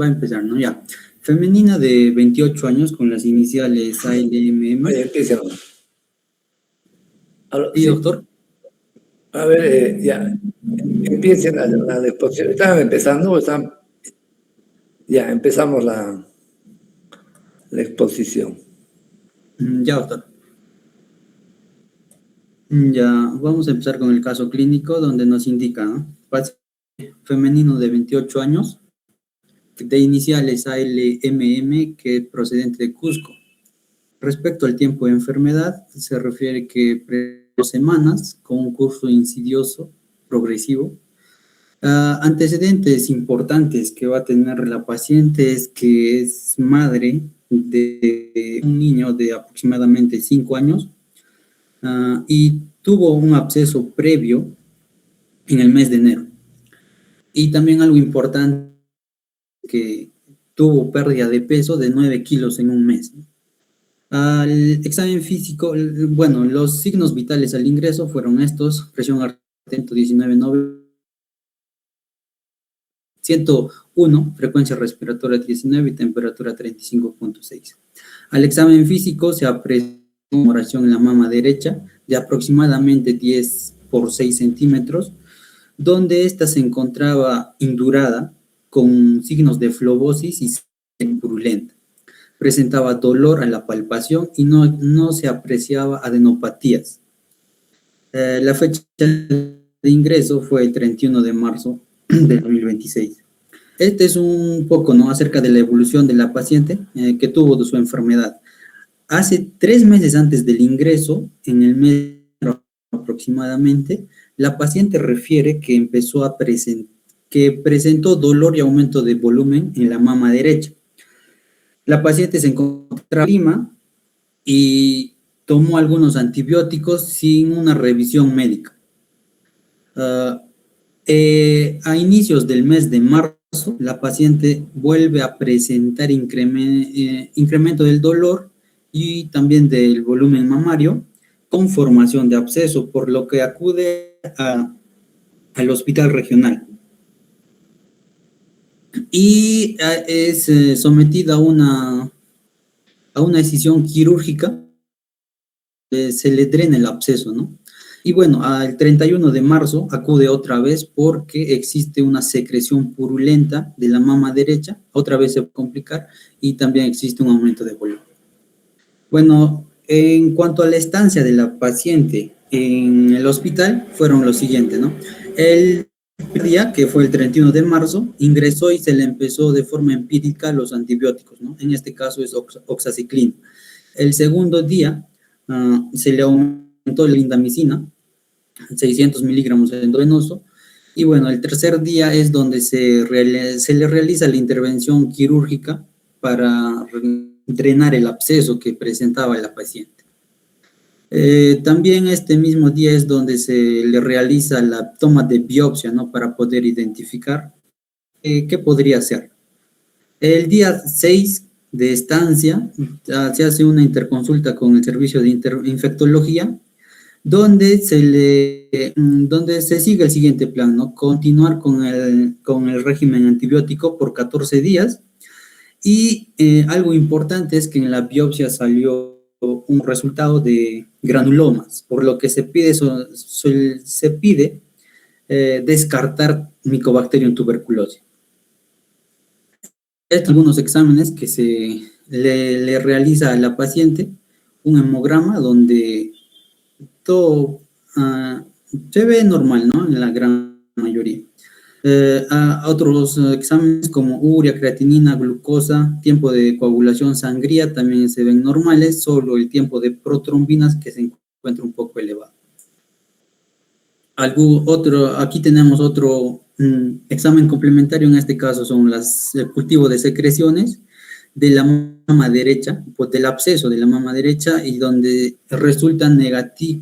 Va a empezar, ¿no? Ya. Femenina de 28 años con las iniciales ALMM. Oye, empieza. Sí, Sí, doctor. a ver, ya, empiecen la exposición. ¿Están empezando o están? Ya, empezamos la exposición. Ya, doctor. Ya, vamos a empezar con el caso clínico donde nos indica, ¿no? Paciente femenino de 28 años, de iniciales ALMM, que es procedente de Cusco. Respecto al tiempo de enfermedad, se refiere que 2 semanas con un curso insidioso, progresivo. Antecedentes importantes que va a tener la paciente es que es madre de un niño de aproximadamente 5 años y tuvo un absceso previo en el mes de enero. Y también algo importante, que tuvo pérdida de peso de 9 kilos en un mes. Al examen físico, bueno, los signos vitales al ingreso fueron estos: presión arterial 119/90, 101, frecuencia respiratoria 19 y temperatura 35.6. Al examen físico se aprecia una tumoración en la mama derecha de aproximadamente 10 por 6 centímetros, donde ésta se encontraba indurada con signos de flobosis y purulenta. Presentaba dolor a la palpación y no se apreciaba adenopatías. La fecha de ingreso fue el 31 de marzo de 2026. Este es un poco, ¿no?, acerca de la evolución de la paciente que tuvo de su enfermedad. Hace 3 meses antes del ingreso, en el mes aproximadamente, la paciente refiere que que presentó dolor y aumento de volumen en la mama derecha. La paciente se encontraba prima y tomó algunos antibióticos sin una revisión médica. A inicios del mes de marzo, la paciente vuelve a presentar incremento del dolor y también del volumen mamario con formación de absceso, por lo que acude al hospital regional y es sometida a una decisión quirúrgica. Se le drena el absceso, ¿no? Y bueno, al 31 de marzo acude otra vez porque existe una secreción purulenta de la mama derecha, otra vez se va a complicar, y también existe un aumento de volumen. Bueno, en cuanto a la estancia de la paciente en el hospital, fueron los siguientes, ¿no? El día, que fue el 31 de marzo, ingresó y se le empezó de forma empírica los antibióticos, ¿no? En este caso es oxaciclina. El segundo día se le aumentó la lindamicina, 600 miligramos endovenoso, y bueno, el tercer día es donde se le realiza la intervención quirúrgica para drenar el absceso que presentaba la paciente. También este mismo día es donde se le realiza la toma de biopsia, ¿no?, para poder identificar qué podría ser. El día 6 de estancia se hace una interconsulta con el servicio de infectología, donde se sigue el siguiente plan, ¿no? Continuar con el régimen antibiótico por 14 días. Y algo importante es que en la biopsia salió un resultado de granulomas, por lo que se pide descartar Mycobacterium tuberculosis. Estos son algunos exámenes que se le realiza a la paciente: un hemograma donde todo se ve normal, ¿no?, en la gran mayoría. Otros exámenes como urea, creatinina, glucosa, tiempo de coagulación, sangría, también se ven normales, solo el tiempo de protrombinas que se encuentra un poco elevado. Aquí tenemos otro examen complementario, en este caso son el cultivo de secreciones de la mama derecha, pues del absceso de la mama derecha, y donde resulta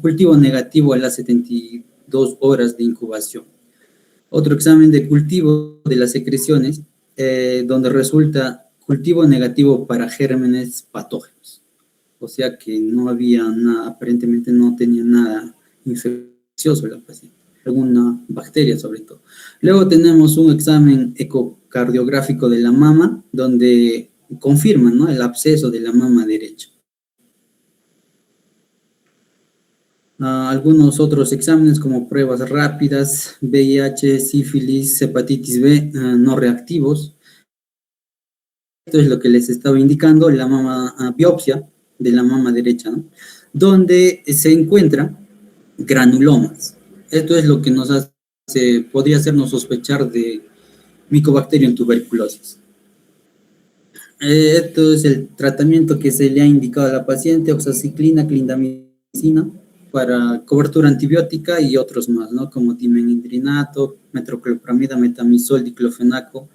cultivo negativo a las 72 horas de incubación. Otro examen de cultivo de las secreciones, donde resulta cultivo negativo para gérmenes patógenos. O sea que no había nada, aparentemente no tenía nada infeccioso la paciente, alguna bacteria sobre todo. Luego tenemos un examen ecocardiográfico de la mama, donde confirman, ¿no?, el absceso de la mama derecha. Algunos otros exámenes como pruebas rápidas, VIH, sífilis, hepatitis B, no reactivos. Esto es lo que les estaba indicando, la biopsia de la mama derecha, ¿no?, donde se encuentran granulomas. Esto es lo que podría hacernos sospechar de Mycobacterium tuberculosis. Esto es el tratamiento que se le ha indicado a la paciente: oxaciclina, clindamicina, para cobertura antibiótica, y otros más, ¿no?, como dimenhidrinato, metoclopramida, metamizol, diclofenaco,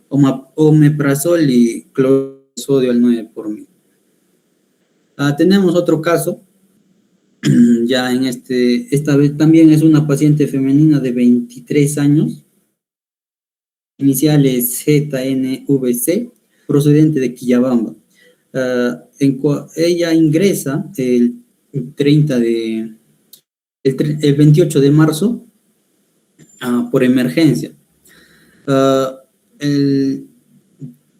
omeprazol y cloruro de sodio al 9%. Tenemos otro caso, ya esta vez también es una paciente femenina de 23 años, iniciales ZNVC, procedente de Quillabamba. Ella ingresa el 28 de marzo por emergencia.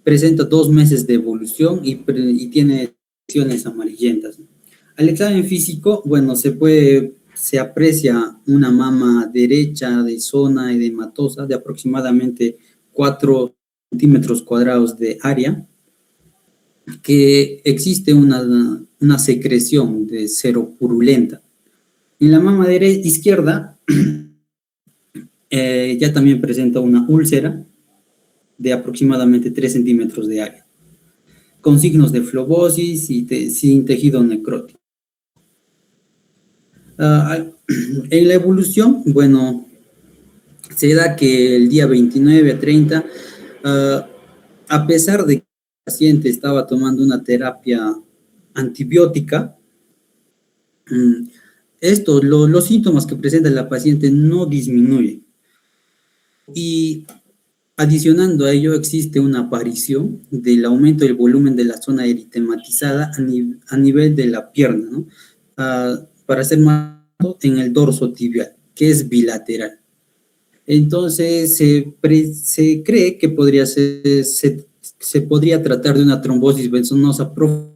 Presenta 2 meses de evolución y tiene lesiones amarillentas. Al examen físico, bueno, se aprecia una mama derecha de zona edematosa de aproximadamente 4 centímetros cuadrados de área, que existe una secreción de seropurulenta. En la mama izquierda ya también presenta una úlcera de aproximadamente 3 centímetros de área, con signos de flebosis y sin tejido necrótico. En la evolución, bueno, se da que el día 29 a 30, a pesar de que el paciente estaba tomando una terapia antibiótica, los síntomas que presenta la paciente no disminuyen. Y adicionando a ello, existe una aparición del aumento del volumen de la zona eritematizada a nivel de la pierna, ¿no?, para ser más en el dorso tibial, que es bilateral. Entonces, se cree que se podría tratar de una trombosis venosa profunda,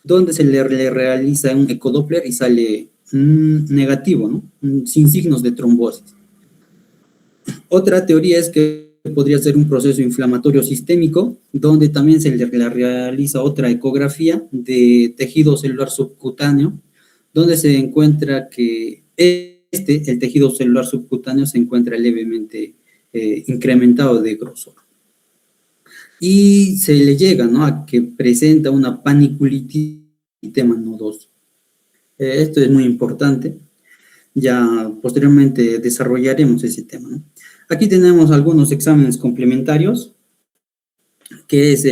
donde se le realiza un ecodoppler y sale negativo, ¿no?, sin signos de trombosis. Otra teoría es que podría ser un proceso inflamatorio sistémico, donde también se le realiza otra ecografía de tejido celular subcutáneo, donde se encuentra que el tejido celular subcutáneo se encuentra levemente incrementado de grosor. Y se le llega, ¿no?, a que presenta una paniculitis tema nodoso. Esto es muy importante. Ya posteriormente desarrollaremos ese tema, ¿no? Aquí tenemos algunos exámenes complementarios, que es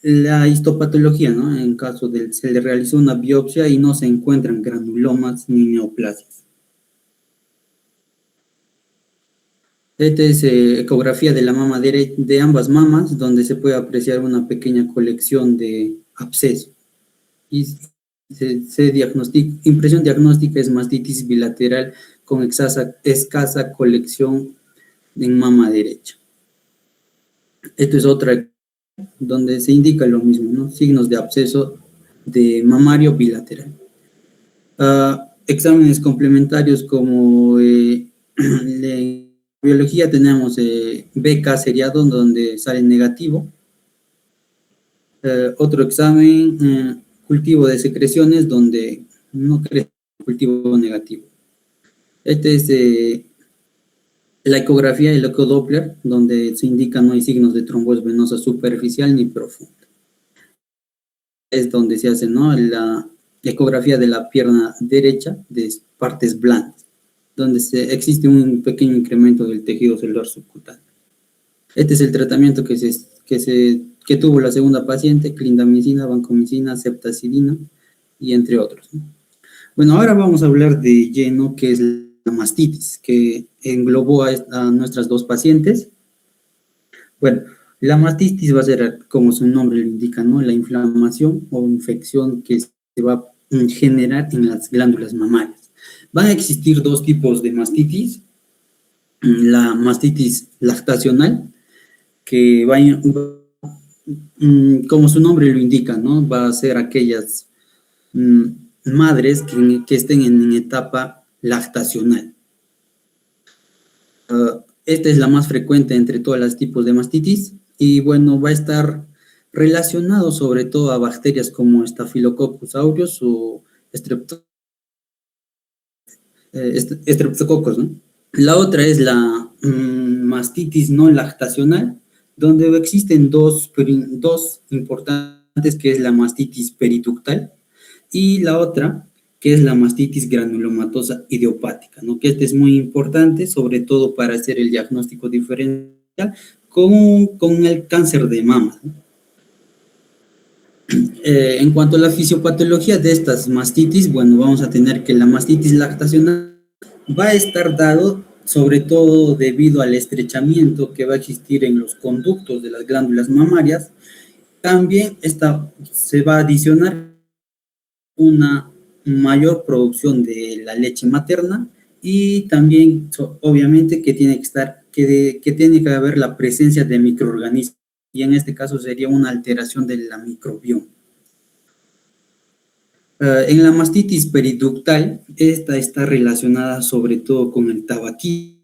la histopatología, ¿no? En caso se le realizó una biopsia y no se encuentran granulomas ni neoplasias. Esta es ecografía de la mama de ambas mamas, donde se puede apreciar una pequeña colección de abscesos. Y impresión diagnóstica es mastitis bilateral con escasa colección en mama derecha. Esto es otra donde se indica lo mismo, ¿no?, signos de absceso de mamario bilateral. Exámenes complementarios como la biología tenemos BK seriado, donde sale negativo. Otro examen, cultivo de secreciones, donde no crece cultivo negativo. Este es la ecografía y el ecodoppler, donde se indica no hay signos de trombosis venosa superficial ni profunda. Es donde se hace, ¿no?, la ecografía de la pierna derecha de partes blandas, donde existe un pequeño incremento del tejido celular subcutáneo. Este es el tratamiento que tuvo la segunda paciente: clindamicina, vancomicina, ceftazidima, y entre otros, ¿no? Bueno, ahora vamos a hablar de lleno qué es la mastitis, que englobó a nuestras dos pacientes. Bueno, la mastitis va a ser, como su nombre lo indica, ¿no?, la inflamación o infección que se va a generar en las glándulas mamarias. Van a existir dos tipos de mastitis. la mastitis lactacional, que como su nombre lo indica, ¿no? Va a ser aquellas madres que estén en etapa lactacional. Esta es la más frecuente entre todos los tipos de mastitis y bueno, va a estar relacionado sobre todo a bacterias como Staphylococcus aureus o Streptococcus, ¿no? La otra es la mastitis no lactacional, donde existen dos importantes, que es la mastitis periductal y la otra, que es la mastitis granulomatosa idiopática, ¿no? Que este es muy importante, sobre todo para hacer el diagnóstico diferencial con el cáncer de mama, ¿no? En cuanto a la fisiopatología de estas mastitis, bueno, vamos a tener que la mastitis lactacional va a estar dado sobre todo debido al estrechamiento que va a existir en los conductos de las glándulas mamarias. También se va a adicionar una mayor producción de la leche materna y también, obviamente, que tiene que haber la presencia de microorganismos, y en este caso sería una alteración de la microbioma. En la mastitis periductal, esta está relacionada sobre todo con el tabaquismo,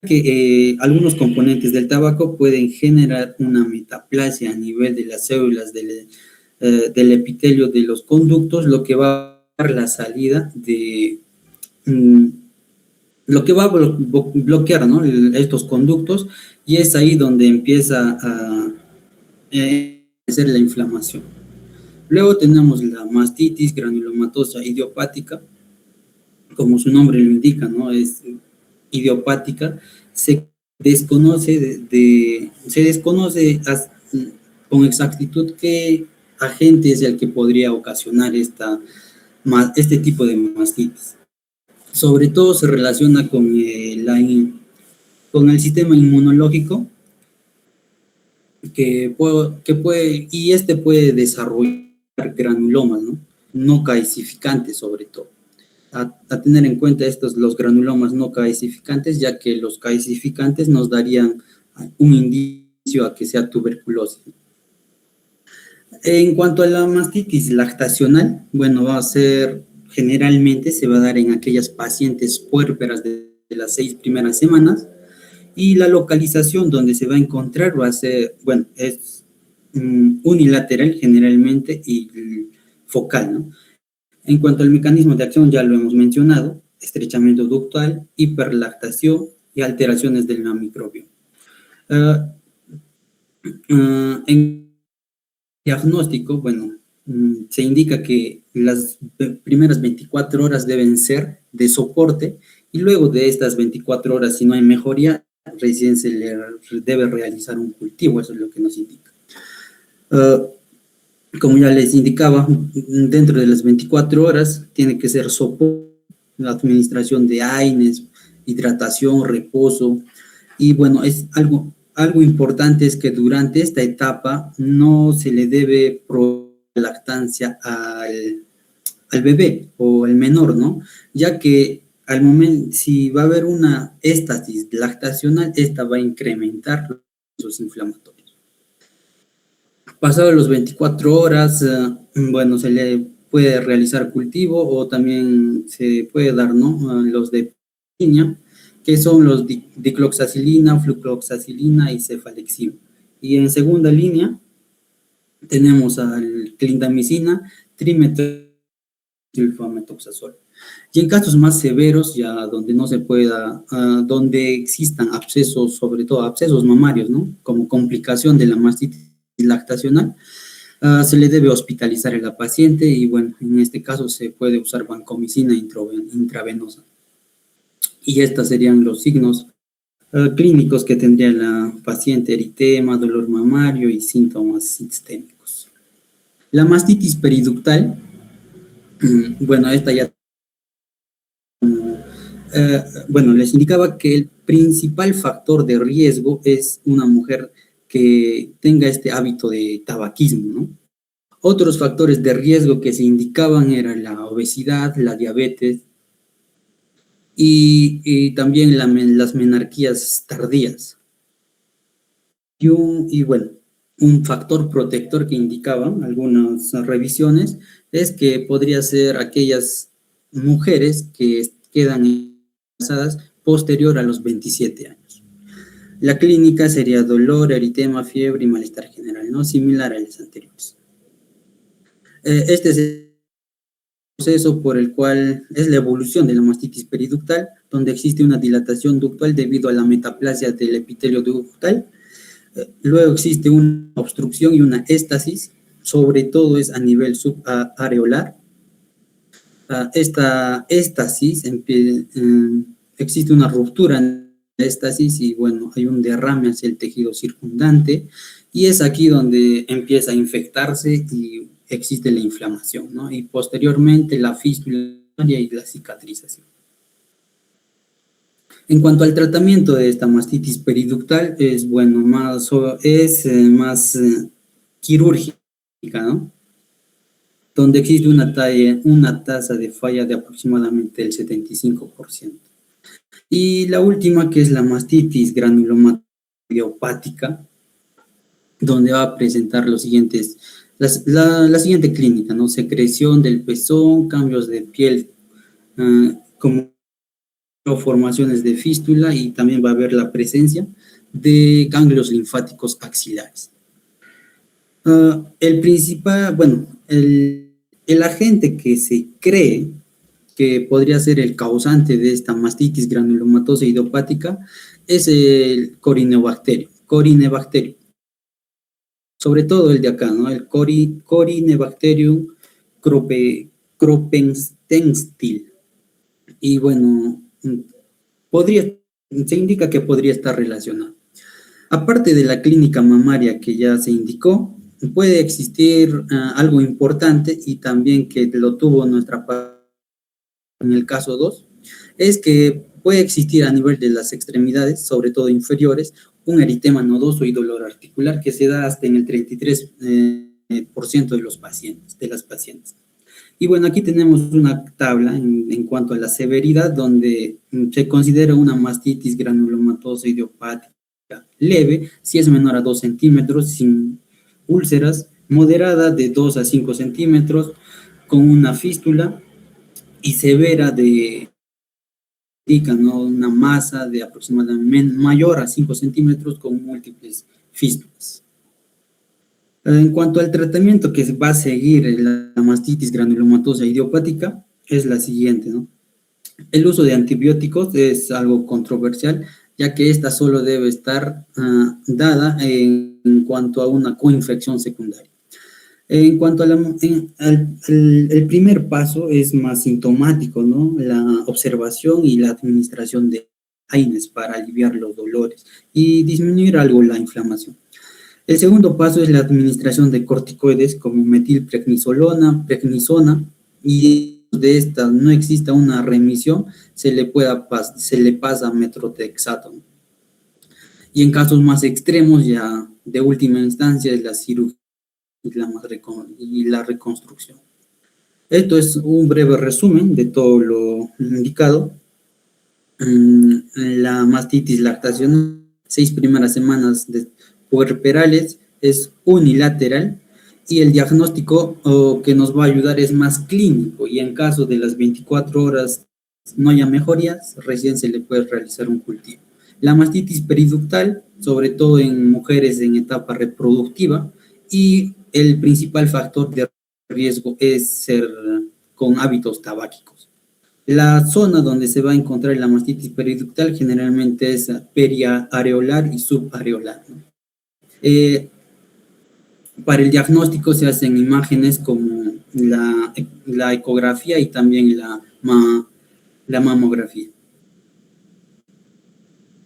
que algunos componentes del tabaco pueden generar una metaplasia a nivel de las células del epitelio de los conductos, lo que va a dar la salida de lo que va a bloquear, ¿no?, estos conductos, y es ahí donde empieza a hacer la inflamación. Luego tenemos la mastitis granulomatosa idiopática, como su nombre lo indica, ¿no? Es idiopática. Se desconoce con exactitud qué agente es el que podría ocasionar este tipo de mastitis. Sobre todo se relaciona con el sistema inmunológico, y este puede desarrollar granulomas, ¿no? No calcificantes, sobre todo. A tener en cuenta los granulomas no calcificantes, ya que los calcificantes nos darían un indicio a que sea tuberculosis. En cuanto a la mastitis lactacional, bueno, generalmente se va a dar en aquellas pacientes puérperas de las 6 primeras semanas, y la localización donde se va a encontrar va a ser, bueno, es unilateral generalmente y focal, ¿no? En cuanto al mecanismo de acción, ya lo hemos mencionado: estrechamiento ductal, hiperlactación y alteraciones del microbio. En diagnóstico, bueno, se indica que las primeras 24 horas deben ser de soporte, y luego de estas 24 horas, si no hay mejoría, recién se le debe realizar un cultivo. Eso es lo que nos indica. Como ya les indicaba, dentro de las 24 horas tiene que ser soporte, la administración de AINES, hidratación, reposo. Y bueno, es algo importante es que durante esta etapa no se le debe proveer lactancia al bebé o al menor, ¿no? Ya que al momento, si va a haber una éstasis lactacional, esta va a incrementar los procesos inflamatorios. Pasado las 24 horas, bueno, se le puede realizar cultivo, o también se puede dar, ¿no?, los de línea, que son los dicloxacilina, flucloxacilina y cefalexina. Y en segunda línea tenemos al clindamicina, trimetilsulfametoxazol. Y en casos más severos, ya donde no se pueda, donde existan abscesos, sobre todo abscesos mamarios, ¿no?, como complicación de la mastitis lactacional, se le debe hospitalizar a la paciente, y bueno, en este caso se puede usar vancomicina intravenosa. Y estos serían los signos clínicos que tendría la paciente: eritema, dolor mamario y síntomas sistémicos. La mastitis periductal, bueno, esta ya, bueno, les indicaba que el principal factor de riesgo es una mujer que tenga este hábito de tabaquismo, ¿no? Otros factores de riesgo que se indicaban eran la obesidad, la diabetes y también las menarquías tardías. Y bueno, un factor protector que indicaban algunas revisiones es que podría ser aquellas mujeres que quedan embarazadas posterior a los 27 años. La clínica sería dolor, eritema, fiebre y malestar general, ¿no? Similar a las anteriores. Este es el proceso por el cual es la evolución de la mastitis periductal, donde existe una dilatación ductal debido a la metaplasia del epitelio ductal. Luego existe una obstrucción y una éstasis, sobre todo es a nivel subareolar. Esta éstasis, existe una ruptura en la éstasis y bueno, hay un derrame hacia el tejido circundante y es aquí donde empieza a infectarse y existe la inflamación, ¿no? Y posteriormente la fístula y la cicatrización. En cuanto al tratamiento de esta mastitis periductal, es bueno, más quirúrgica, ¿no? Donde existe una tasa de falla de aproximadamente el 75%. Y la última, que es la mastitis granulomatosa idiopática, donde va a presentar los siguientes, la siguiente clínica, ¿no? Secreción del pezón, cambios de piel, como formaciones de fístula y también va a haber la presencia de ganglios linfáticos axilares. El principal, bueno, el agente que se cree que podría ser el causante de esta mastitis granulomatosa idiopática es el Corynebacterium, sobre todo el de acá, ¿no? El Corynebacterium cropenstenstil. Y bueno, se indica que podría estar relacionado. Aparte de la clínica mamaria que ya se indicó, puede existir algo importante y también que lo tuvo nuestra en el caso 2, es que puede existir a nivel de las extremidades, sobre todo inferiores, un eritema nodoso y dolor articular que se da hasta en el 33% de las pacientes. Y bueno, aquí tenemos una tabla en cuanto a la severidad, donde se considera una mastitis granulomatosa idiopática leve, si es menor a 2 centímetros, sin úlceras, moderada de 2 a 5 centímetros, con una fístula, y severa ¿no? Una masa de aproximadamente mayor a 5 centímetros con múltiples fístulas. En cuanto al tratamiento que va a seguir la mastitis granulomatosa idiopática, es la siguiente, ¿no? El uso de antibióticos es algo controversial, ya que esta solo debe estar dada en cuanto a una coinfección secundaria. En cuanto a el primer paso es más sintomático, ¿no? La observación y la administración de AINES para aliviar los dolores y disminuir algo la inflamación. El segundo paso es la administración de corticoides como metilprednisolona, prednisona, y de esta no exista una remisión, se le pasa metrotexato. Y en casos más extremos, ya de última instancia, es la cirugía y la reconstrucción. Esto es un breve resumen de todo lo indicado. La mastitis lactacional, 6 primeras semanas puerperales, es unilateral y el diagnóstico que nos va a ayudar es más clínico, y en caso de las 24 horas no haya mejorías, recién se le puede realizar un cultivo. La mastitis periductal, sobre todo en mujeres en etapa reproductiva, y el principal factor de riesgo es ser con hábitos tabáquicos. La zona donde se va a encontrar la mastitis periductal generalmente es periareolar y subareolar, ¿no? Para el diagnóstico se hacen imágenes como la ecografía y también la mamografía.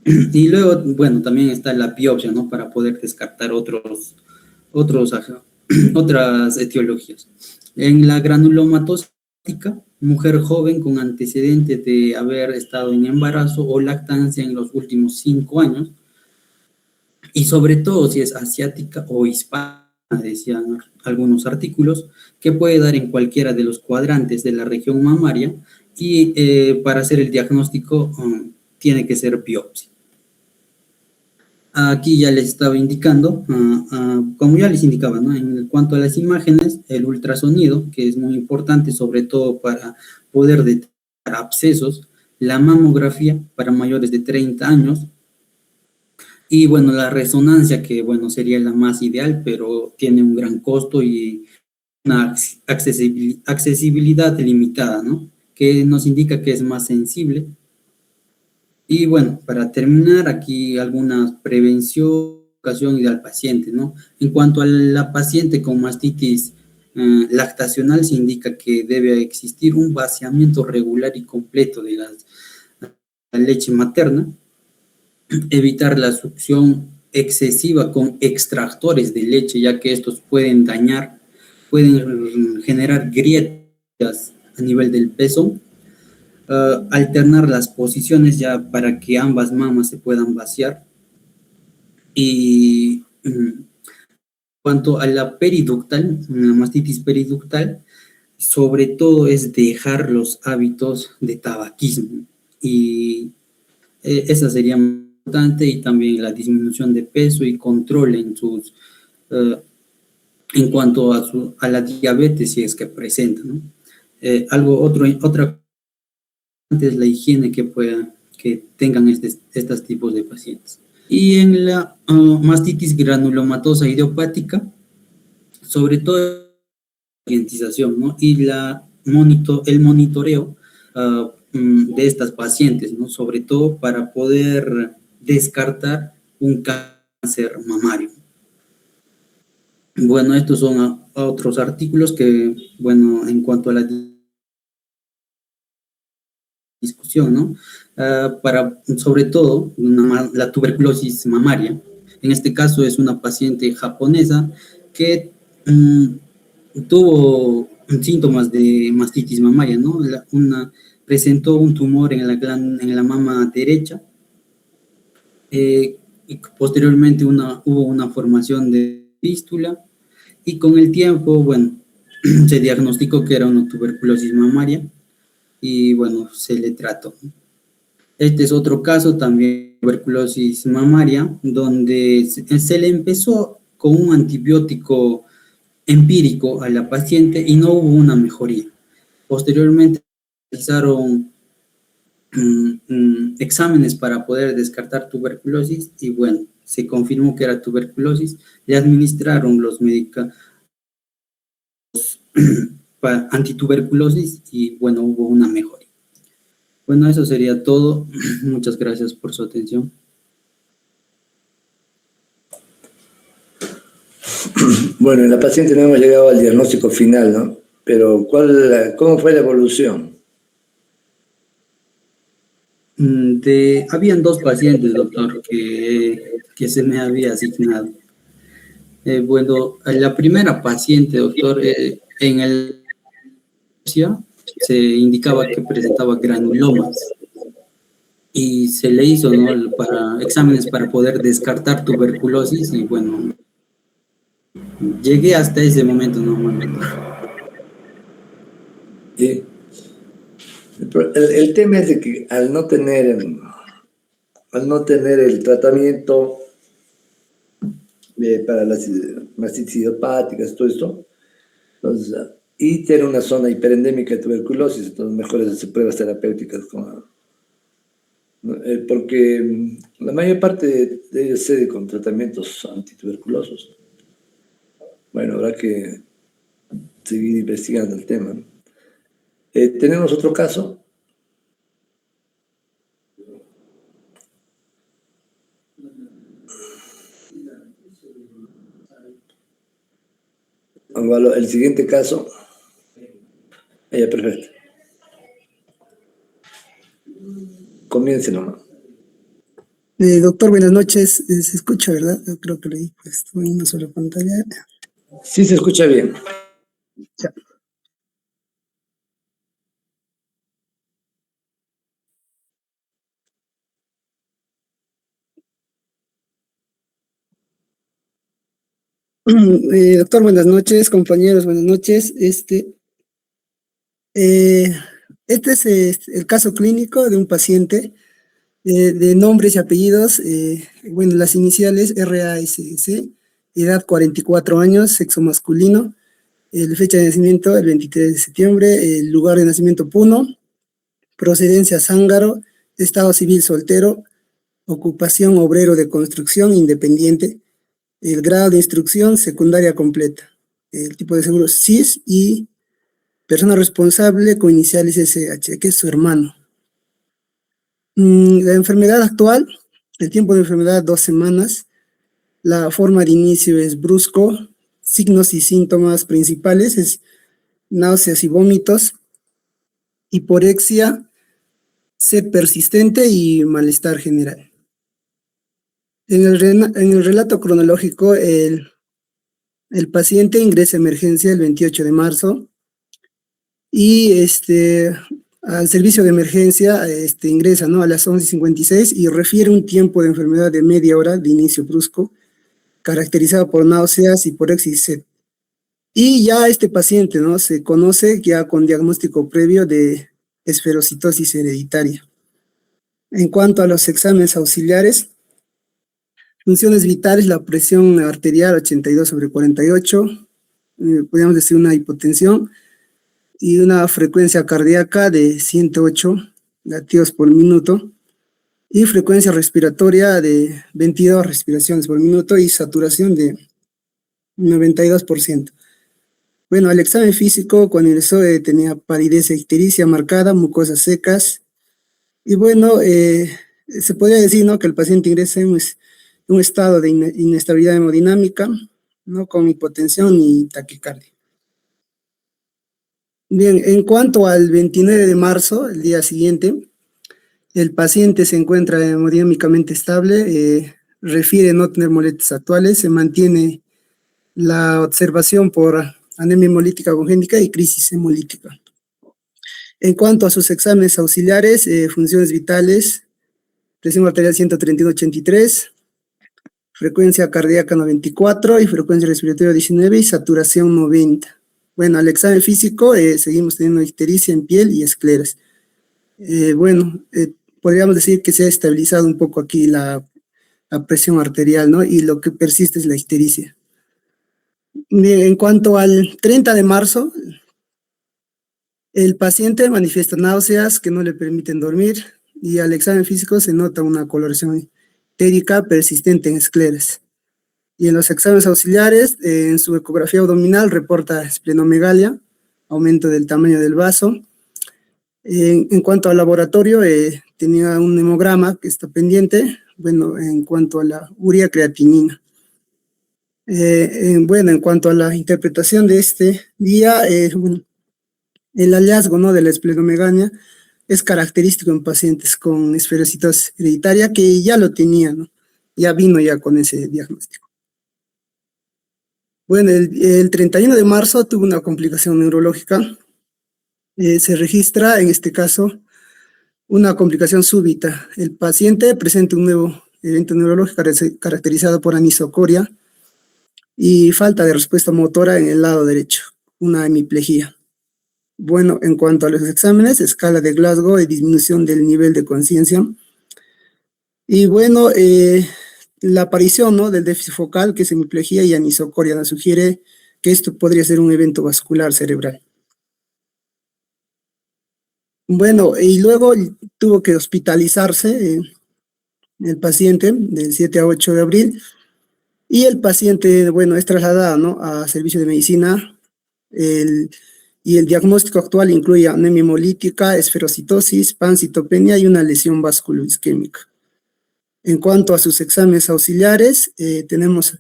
Y luego, bueno, también está la biopsia, ¿no? Para poder descartar otras etiologías. En la granulomatosa, mujer joven con antecedentes de haber estado en embarazo o lactancia en los últimos 5 años, y sobre todo si es asiática o hispana, decían algunos artículos, que puede dar en cualquiera de los cuadrantes de la región mamaria, y para hacer el diagnóstico tiene que ser biopsia. Aquí ya les estaba indicando, como ya les indicaba, ¿no? En cuanto a las imágenes, el ultrasonido, que es muy importante, sobre todo para poder detectar abscesos, la mamografía para mayores de 30 años, y bueno, la resonancia, que bueno, sería la más ideal, pero tiene un gran costo y una accesibilidad limitada, ¿no? Que nos indica que es más sensible. Y bueno, para terminar, aquí alguna prevención, educación y al paciente, ¿no? En cuanto a la paciente con mastitis lactacional, se indica que debe existir un vaciamiento regular y completo de la leche materna, evitar la succión excesiva con extractores de leche, ya que estos pueden dañar, pueden generar grietas a nivel del peso. Alternar las posiciones ya para que ambas mamas se puedan vaciar. Y cuanto a la periductal, la mastitis periductal, sobre todo es dejar los hábitos de tabaquismo. Y esa sería importante, y también la disminución de peso y control en sus, en cuanto a la diabetes, si es que presenta, ¿no? Otra es la higiene que tengan estos tipos de pacientes. Y en la mastitis granulomatosa idiopática, sobre todo la concientización, ¿no? Y el monitoreo de estas pacientes, ¿no? Sobre todo para poder descartar un cáncer mamario. Bueno, estos son otros artículos que, bueno, en cuanto a la discusión, ¿no? Sobre todo, la tuberculosis mamaria. En este caso es una paciente japonesa que tuvo síntomas de mastitis mamaria, ¿no? Presentó un tumor en la mama derecha, y posteriormente hubo una formación de fístula, y con el tiempo, bueno, se diagnosticó que era una tuberculosis mamaria, y bueno, se le trató. Este es otro caso también, tuberculosis mamaria, donde se le empezó con un antibiótico empírico a la paciente y no hubo una mejoría. Posteriormente realizaron exámenes para poder descartar tuberculosis y bueno, se confirmó que era tuberculosis. Le administraron los medicamentos antituberculosis y bueno, hubo una mejoría. Bueno, eso sería todo. Muchas gracias por su atención. Bueno, en la paciente no hemos llegado al diagnóstico final, ¿no? Pero ¿cómo fue la evolución? Habían dos pacientes, doctor, que se me había asignado. Bueno, la primera paciente, doctor, en el se indicaba que presentaba granulomas y se le hizo, ¿no? Exámenes para poder descartar tuberculosis y bueno, llegué hasta ese momento, ¿no? Sí. El tema es de que al no tener el tratamiento para las mastitis idiopáticas, todo esto, entonces, y tener una zona hiperendémica de tuberculosis, entonces mejores hacer pruebas terapéuticas, porque la mayor parte de ellos se con tratamientos antituberculosos. Bueno, habrá que seguir investigando el tema. Tenemos otro caso. El siguiente caso. Ya, perfecto. Comience nomás. Doctor, buenas noches. Se escucha, ¿verdad? Yo creo que leí estoy en una sola pantalla. Sí, se escucha bien. Ya. Doctor, buenas noches. Compañeros, buenas noches. Eh, Este es el caso clínico de un paciente de nombres y apellidos, bueno, las iniciales RASS, edad 44 años, sexo masculino, fecha de nacimiento el 23 de septiembre, el lugar de nacimiento Puno, procedencia Zángaro, estado civil soltero, ocupación obrero de construcción independiente, el grado de instrucción secundaria completa, el tipo de seguro CIS y persona responsable con iniciales SH, que es su hermano. La enfermedad actual, el tiempo de enfermedad 2 semanas, la forma de inicio es brusco, signos y síntomas principales es náuseas y vómitos, hiporexia, sed persistente y malestar general. En el relato cronológico, el paciente ingresa a emergencia el 28 de marzo y al servicio de emergencia ingresa, ¿no?, a las 11:56 y refiere un tiempo de enfermedad de media hora de inicio brusco, caracterizado por náuseas, hiporexia y sed. Y ya este paciente, ¿no?, se conoce ya con diagnóstico previo de esferocitosis hereditaria. En cuanto a los exámenes auxiliares, funciones vitales, la presión arterial 82/48, podríamos decir una hipotensión, y una frecuencia cardíaca de 108 latidos por minuto, y frecuencia respiratoria de 22 respiraciones por minuto y saturación de 92%. Bueno, el examen físico cuando ingresó tenía palidez e ictericia marcada, mucosas secas, y bueno, se podría decir, ¿no?, que el paciente ingresa en un estado de inestabilidad hemodinámica, ¿no?, con hipotensión y taquicardia. Bien, en cuanto al 29 de marzo, el día siguiente, el paciente se encuentra hemodinámicamente estable, refiere no tener molestias actuales, se mantiene la observación por anemia hemolítica congénita y crisis hemolítica. En cuanto a sus exámenes auxiliares, funciones vitales, presión arterial 131/83, frecuencia cardíaca 94 y frecuencia respiratoria 19 y saturación 90. Bueno, al examen físico seguimos teniendo ictericia en piel y escleras. Podríamos decir que se ha estabilizado un poco aquí la presión arterial, ¿no? Y lo que persiste es la ictericia. Bien, en cuanto al 30 de marzo, el paciente manifiesta náuseas que no le permiten dormir y al examen físico se nota una coloración ictérica persistente en escleras. Y en los exámenes auxiliares, en su ecografía abdominal reporta esplenomegalia, aumento del tamaño del vaso. En cuanto al laboratorio, tenía un hemograma que está pendiente, bueno, en cuanto a la urea creatinina. En cuanto a la interpretación de este día, el hallazgo, ¿no?, de la esplenomegalia es característico en pacientes con esferocitosis hereditaria que ya lo tenían, ¿no? Ya vino ya con ese diagnóstico. Bueno, el 31 de marzo tuvo una complicación neurológica. Se registra, en este caso, una complicación súbita. El paciente presenta un nuevo evento neurológico caracterizado por anisocoria y falta de respuesta motora en el lado derecho, una hemiplegia. Bueno, en cuanto a los exámenes, escala de Glasgow y disminución del nivel de conciencia. Y bueno, la aparición, ¿no?, del déficit focal, que es hemiplegia y anisocoria, nos sugiere que esto podría ser un evento vascular cerebral. Bueno, y luego tuvo que hospitalizarse el paciente del 7 a 8 de abril, y el paciente, bueno, es trasladado, ¿no?, a servicio de medicina, y el diagnóstico actual incluye anemia hemolítica, esferocitosis, pancitopenia y una lesión vasculoisquémica. En cuanto a sus exámenes auxiliares, tenemos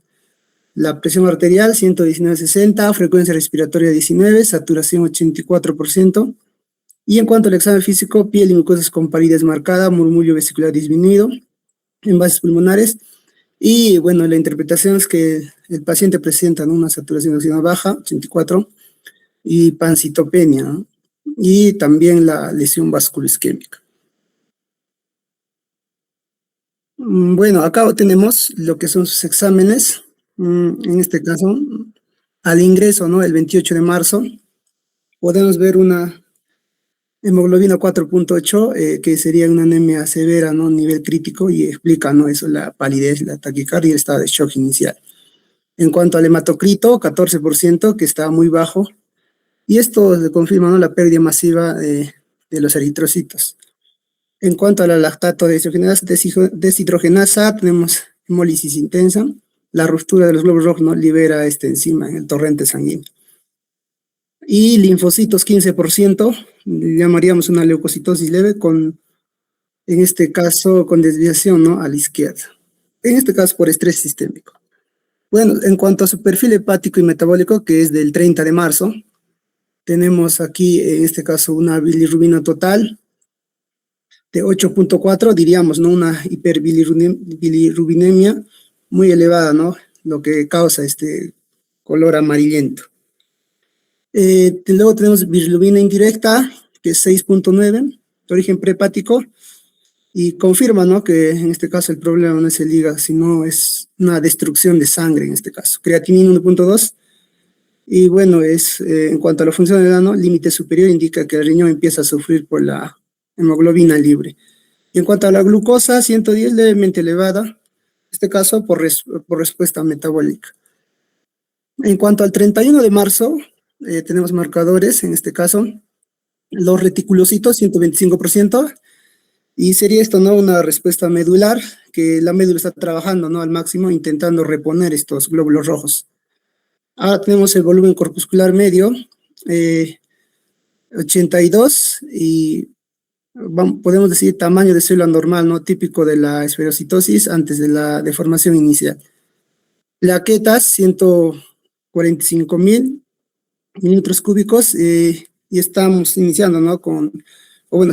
la presión arterial 119/60, frecuencia respiratoria 19, saturación 84%. Y en cuanto al examen físico, piel y mucosas con palidez marcada, murmullo vesicular disminuido, envases pulmonares. Y bueno, la interpretación es que el paciente presenta, ¿no?, una saturación de oxígeno baja, 84, y pancitopenia, ¿no?, y también la lesión vasculoisquémica. Bueno, acá tenemos lo que son sus exámenes. En este caso, al ingreso, ¿no?, el 28 de marzo, podemos ver una Hemoglobina 4.8, que sería una anemia severa, ¿no? Nivel crítico, y explica, ¿no? Eso, la palidez, la taquicardia y el estado de shock inicial. En cuanto al hematocrito, 14%, que está muy bajo, y esto se confirma, ¿no? La pérdida masiva de los eritrocitos. En cuanto a la lactato deshidrogenasa, tenemos hemólisis intensa. La ruptura de los glóbulos rojos, ¿no? Libera esta enzima en el torrente sanguíneo. Y linfocitos 15%, llamaríamos una leucocitosis leve con, en este caso, con desviación, ¿no? A la izquierda. En este caso, por estrés sistémico. Bueno, en cuanto a su perfil hepático y metabólico, que es del 30 de marzo, tenemos aquí, en este caso, una bilirrubina total de 8.4, diríamos, ¿no? Una hiperbilirrubinemia muy elevada, ¿no? Lo que causa este color amarillento. Luego tenemos bilirrubina indirecta, que es 6.9, de origen prehepático, y confirma, ¿no? Que en este caso el problema no es el hígado, sino es una destrucción de sangre en este caso. Creatinina 1.2, y bueno, en cuanto a la función del ano, límite superior indica que el riñón empieza a sufrir por la hemoglobina libre. Y en cuanto a la glucosa, 110, levemente elevada, en este caso por respuesta metabólica. En cuanto al 31 de marzo, tenemos marcadores, en este caso, los reticulocitos, 125%, y sería esto, ¿no? Una respuesta medular, que la médula está trabajando, ¿no? Al máximo, intentando reponer estos glóbulos rojos. Ahora tenemos el volumen corpuscular medio, 82, y podemos decir tamaño de célula normal, ¿no? Típico de la esferocitosis antes de la deformación inicial. Plaquetas, 145.000 milímetros cúbicos, y estamos iniciando, ¿no?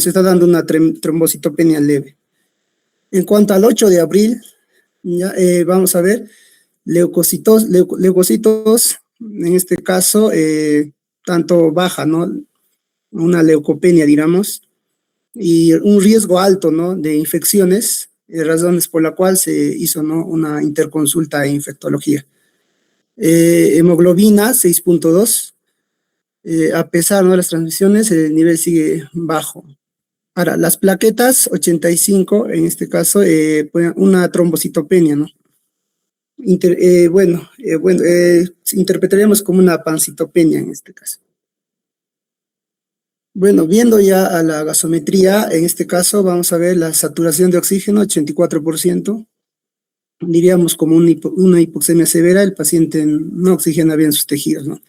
Se está dando una trombocitopenia leve. En cuanto al 8 de abril, ya, vamos a ver leucocitos, en este caso, tanto baja, ¿no? Una leucopenia, digamos, y un riesgo alto, ¿no? De infecciones, razones por la cual se hizo, ¿no? Una interconsulta de infectología. Hemoglobina 6.2, a pesar, ¿no? De las transmisiones, el nivel sigue bajo. Ahora, las plaquetas 85, en este caso, una trombocitopenia, ¿no? Interpretaríamos como una pancitopenia en este caso. Bueno, viendo ya a la gasometría, en este caso vamos a ver la saturación de oxígeno, 84%. Diríamos como una hipoxemia severa, el paciente no oxigena bien sus tejidos, ¿no?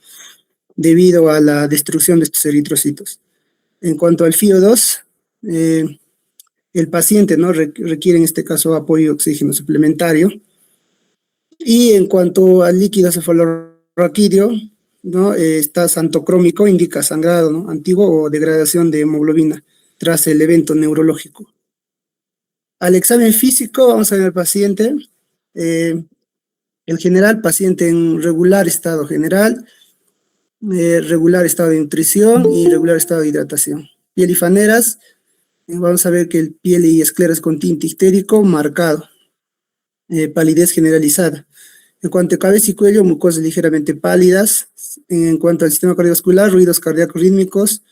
Debido a la destrucción de estos eritrocitos. En cuanto al FiO2, el paciente, ¿no? Requiere en este caso apoyo de oxígeno suplementario. Y en cuanto al líquido cefalorraquídeo, ¿no? Está santocrómico, indica sangrado, ¿no? Antiguo o degradación de hemoglobina tras el evento neurológico. Al examen físico, vamos a ver al paciente. El general, paciente en regular estado general, regular estado de nutrición y regular estado de hidratación. Piel y faneras, vamos a ver que el piel y escleras con tinte ictérico marcado, palidez generalizada. En cuanto a cabeza y cuello, mucosas ligeramente pálidas. En cuanto al sistema cardiovascular, ruidos cardíacos rítmicos,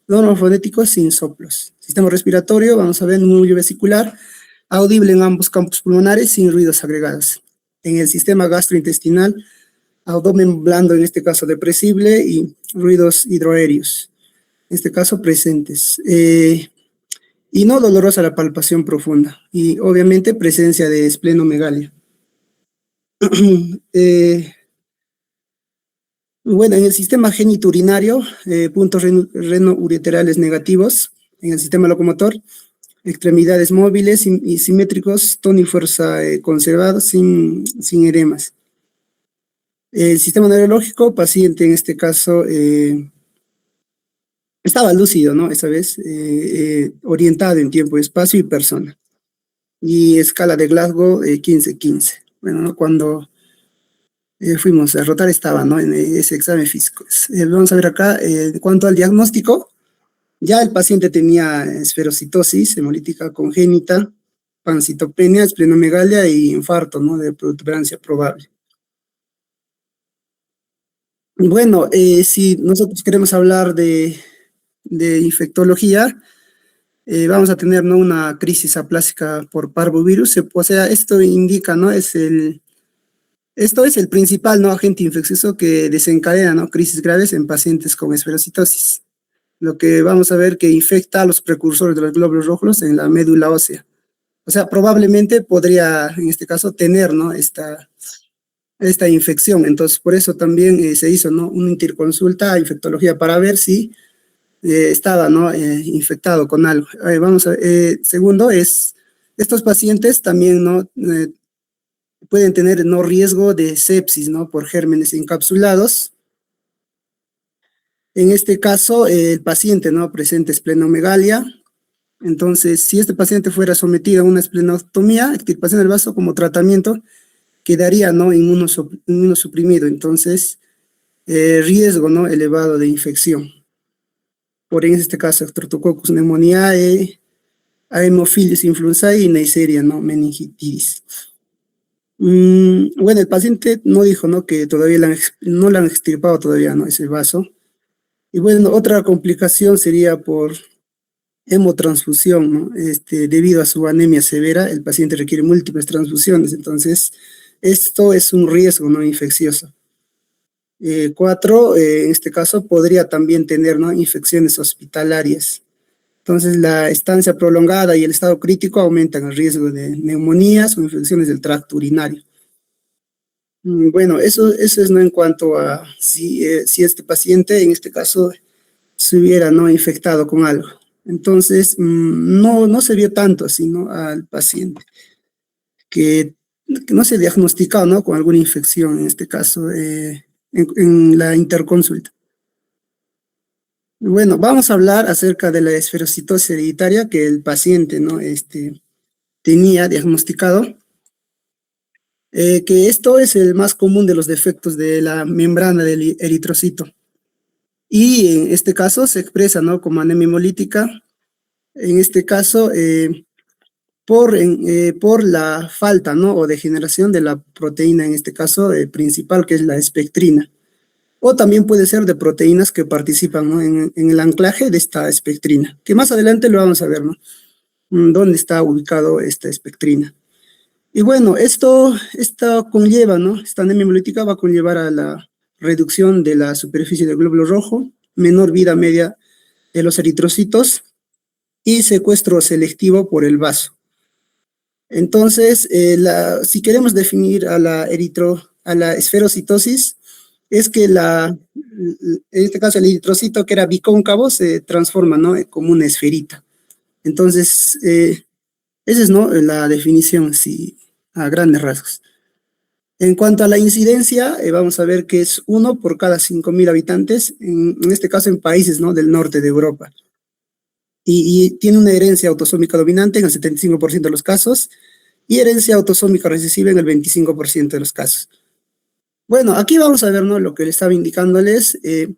normofonéticos sin soplos. Sistema respiratorio, vamos a ver murmullo vesicular, audible en ambos campos pulmonares sin ruidos agregados. En el sistema gastrointestinal, abdomen blando, en este caso depresible, y ruidos hidroaéreos, en este caso presentes. Y no dolorosa la palpación profunda. Y obviamente presencia de esplenomegalia. Bueno, en el sistema genitourinario, puntos renoureterales negativos. En el sistema locomotor, extremidades móviles y simétricos, tono y fuerza conservados, sin edemas. El sistema neurológico, paciente en este caso estaba lúcido, ¿no? Esta vez orientado en tiempo, espacio y persona. Y escala de Glasgow 15-15. Bueno, ¿no? Cuando fuimos a rotar estaba, ¿no? En ese examen físico. Vamos a ver acá, en cuanto al diagnóstico, ya el paciente tenía esferocitosis hemolítica congénita, pancitopenia, esplenomegalia y infarto, ¿no? De protuberancia probable. Bueno, si nosotros queremos hablar de de infectología, vamos a tener, ¿no?, una crisis aplásica por parvovirus. O sea, esto indica, ¿no?, esto es el principal, ¿no?, agente infeccioso que desencadena, ¿no?, crisis graves en pacientes con esferocitosis. Lo que vamos a ver que infecta a los precursores de los glóbulos rojos en la médula ósea. O sea, probablemente podría, en este caso, tener, ¿no?, esta infección. Entonces, por eso también se hizo, ¿no?, una interconsulta a infectología para ver si estaba, ¿no?, infectado con algo. Segundo es, estos pacientes también, ¿no?, pueden tener, ¿no?, riesgo de sepsis, ¿no?, por gérmenes encapsulados. En este caso, el paciente, ¿no?, presenta esplenomegalia. Entonces, si este paciente fuera sometido a una esplenotomía, extirpación del vaso como tratamiento, quedaría, ¿no?, inmunosuprimido. Entonces, riesgo, ¿no?, elevado de infección. Por en este caso, Streptococcus pneumoniae, Haemophilus influenzae y Neisseria, ¿no?, meningitis. Bueno, el paciente no dijo, ¿no?, que todavía no le han extirpado todavía, ¿no?, ese vaso. Y bueno, otra complicación sería por hemotransfusión, ¿no? Debido a su anemia severa, el paciente requiere múltiples transfusiones, entonces esto es un riesgo, ¿no?, infeccioso. Cuatro, en este caso podría también tener, ¿no?, infecciones hospitalarias. Entonces la estancia prolongada y el estado crítico aumentan el riesgo de neumonías o infecciones del tracto urinario. Bueno, eso es, ¿no?, en cuanto a si este paciente, en este caso, se hubiera, ¿no?, infectado con algo. Entonces, no se vio tanto así, ¿no?, al paciente, que no se diagnosticó, ¿no?, con alguna infección, en este caso, en la interconsulta. Bueno, vamos a hablar acerca de la esferocitosis hereditaria que el paciente, ¿no?, tenía diagnosticado, que esto es el más común de los defectos de la membrana del eritrocito. Y en este caso se expresa, ¿no?, como anemia hemolítica, en este caso por la falta, ¿no?, o degeneración de la proteína, en este caso principal, que es la espectrina. O también puede ser de proteínas que participan, ¿no?, en el anclaje de esta espectrina, que más adelante lo vamos a ver, ¿no?, dónde está ubicado esta espectrina. Y bueno, esto conlleva, ¿no?, esta anemia hemolítica va a conllevar a la reducción de la superficie del glóbulo rojo, menor vida media de los eritrocitos y secuestro selectivo por el vaso. Entonces, si queremos definir a la esferocitosis, es que en este caso el eritrocito que era bicóncavo se transforma, ¿no?, como una esferita. Entonces, esa es, ¿no?, la definición, sí, a grandes rasgos. En cuanto a la incidencia, vamos a ver que es 1 por cada 5.000 habitantes, en este caso en países, ¿no?, del norte de Europa. Y tiene una herencia autosómica dominante en el 75% de los casos y herencia autosómica recesiva en el 25% de los casos. Bueno, aquí vamos a ver, ¿no?, lo que le estaba indicándoles, en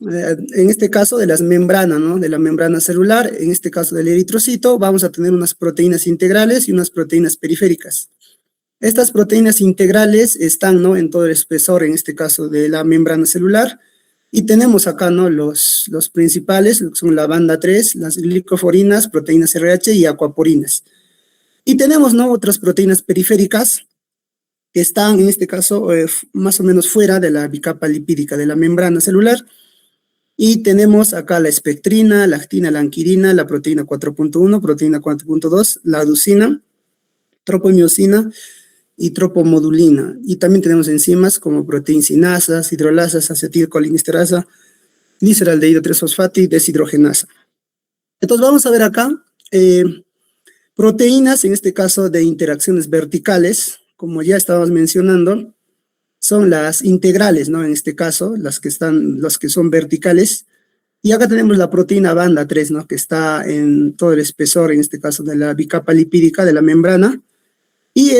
este caso de las membranas, ¿no?, de la membrana celular, en este caso del eritrocito, vamos a tener unas proteínas integrales y unas proteínas periféricas. Estas proteínas integrales están, ¿no?, en todo el espesor, en este caso de la membrana celular, y tenemos acá, ¿no?, los principales, lo que son la banda 3, las glicoforinas, proteínas RH y aquaporinas. Y tenemos, ¿no?, otras proteínas periféricas que están, en este caso, más o menos fuera de la bicapa lipídica de la membrana celular. Y tenemos acá la espectrina, la actina, la anquirina, la proteína 4.1, proteína 4.2, la aducina, tropomiosina y tropomodulina. Y también tenemos enzimas como proteincinasas, hidrolasas, acetilcolinesterasa, gliceraldehído 3-fosfato y deshidrogenasa. Entonces vamos a ver acá proteínas, en este caso de interacciones verticales, como ya estábamos mencionando, son las integrales, ¿no?, en este caso, las que son verticales. Y acá tenemos la proteína banda 3, ¿no?, que está en todo el espesor, en este caso de la bicapa lipídica de la membrana. Y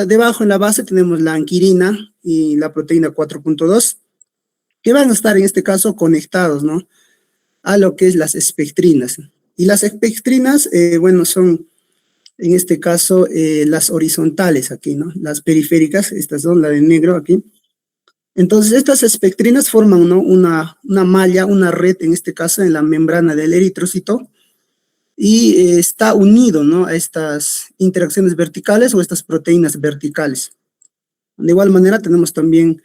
debajo en la base tenemos la anquirina y la proteína 4.2, que van a estar en este caso conectados, ¿no?, a lo que es las espectrinas. Y las espectrinas, bueno, son en este caso las horizontales aquí, ¿no?, las periféricas, estas son las de negro aquí. Entonces, estas espectrinas forman, ¿no?, una malla, una red, en este caso, en la membrana del eritrocito, y está unido, ¿no?, a estas interacciones verticales o estas proteínas verticales. De igual manera, tenemos también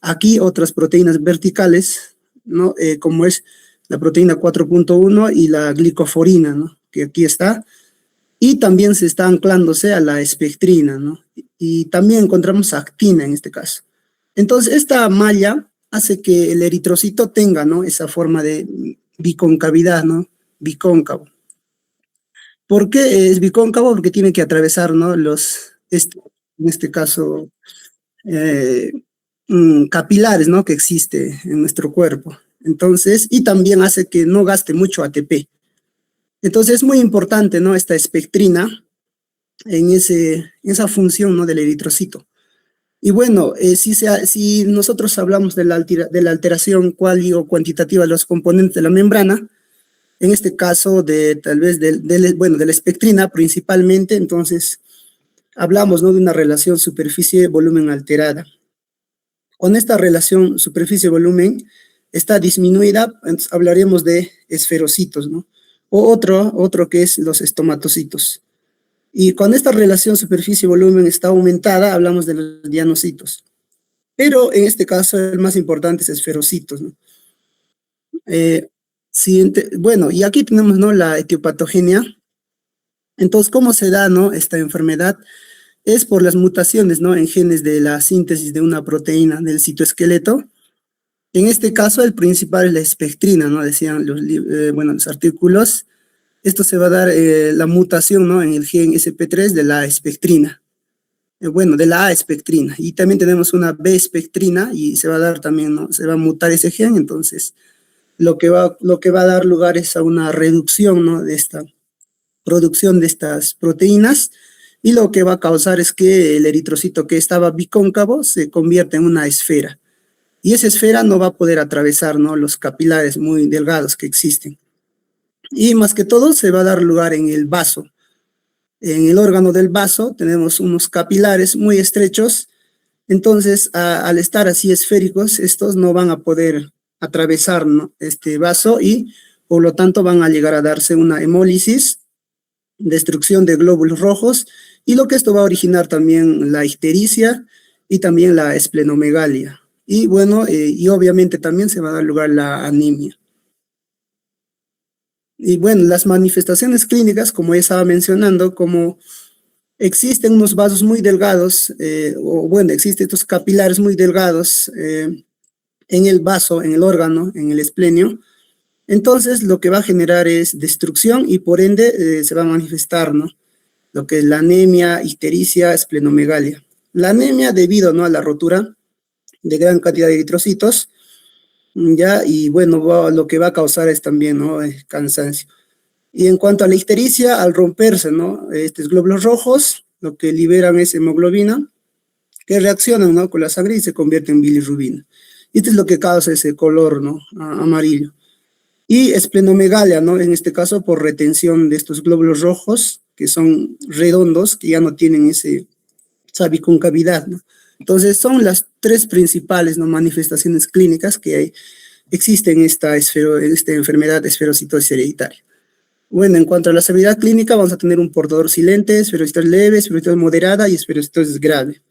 aquí otras proteínas verticales, ¿no?, como es la proteína 4.1 y la glicoforina, ¿no?, que aquí está, y también se está anclándose a la espectrina, ¿no? Y también encontramos actina en este caso. Entonces, esta malla hace que el eritrocito tenga, ¿no?, esa forma de biconcavidad, ¿no?, bicóncavo. ¿Por qué es bicóncavo? Porque tiene que atravesar, ¿no?, en este caso, eh, capilares, ¿no?, que existe en nuestro cuerpo. Entonces, y también hace que no gaste mucho ATP. Entonces, es muy importante, ¿no?, esta espectrina en esa función, ¿no?, del eritrocito. Y bueno, si nosotros hablamos de de la alteración cuali o cuantitativa de los componentes de la membrana, en este caso tal vez bueno, de la espectrina principalmente, entonces hablamos, ¿no?, de una relación superficie-volumen alterada. Con esta relación superficie-volumen está disminuida, entonces hablaremos de esferocitos, ¿no? O otro que es los estomatocitos. Y cuando esta relación superficie-volumen está aumentada, hablamos de los dianocitos. Pero en este caso el más importante es esferocitos, ¿no? Eh, bueno, y aquí tenemos, ¿no?, la etiopatogenia. Entonces, ¿cómo se da, ¿no?, esta enfermedad? Es por las mutaciones, ¿no?, en genes de la síntesis de una proteína del citoesqueleto. En este caso, el principal es la espectrina, ¿no?, decían bueno, los artículos. Esto se va a dar la mutación, ¿no?, en el gen SP3 de la espectrina. Bueno, de la A espectrina. Y también tenemos una B espectrina y se va a dar también, ¿no?, se va a mutar ese gen. Entonces, lo que va a dar lugar es a una reducción, ¿no?, de esta producción de estas proteínas, y lo que va a causar es que el eritrocito que estaba bicóncavo se convierte en una esfera. Y esa esfera no va a poder atravesar, ¿no?, los capilares muy delgados que existen. Y más que todo se va a dar lugar en el vaso. En el órgano del vaso tenemos unos capilares muy estrechos. Entonces, al estar así esféricos, estos no van a poder atravesar, ¿no?, este vaso, y por lo tanto van a llegar a darse una hemólisis, destrucción de glóbulos rojos, y lo que esto va a originar también la ictericia y también la esplenomegalia. Y bueno, y obviamente también se va a dar lugar la anemia. Y bueno, las manifestaciones clínicas, como ya estaba mencionando, como existen unos vasos muy delgados, o bueno, existen estos capilares muy delgados en el vaso, en el órgano, en el esplenio. Entonces, lo que va a generar es destrucción y por ende se va a manifestar, ¿no?, lo que es la anemia, ictericia, esplenomegalia. La anemia debido, ¿no?, a la rotura de gran cantidad de eritrocitos, ya, y bueno, lo que va a causar es también, ¿no?, cansancio. Y en cuanto a la ictericia, al romperse, ¿no?, estos glóbulos rojos, lo que liberan es hemoglobina, que reaccionan, ¿no?, con la sangre y se convierte en bilirrubina. Y esto es lo que causa ese color, ¿no?, amarillo. Y esplenomegalia, ¿no?, en este caso por retención de estos glóbulos rojos, que son redondos, que ya no tienen esa biconcavidad, ¿no? Entonces, son las tres principales, ¿no?, manifestaciones clínicas que existen en esta enfermedad esferocitosis hereditaria. Bueno, en cuanto a la severidad clínica, vamos a tener un portador silente, esferocitosis leve, esferocitosis moderada y esferocitosis grave.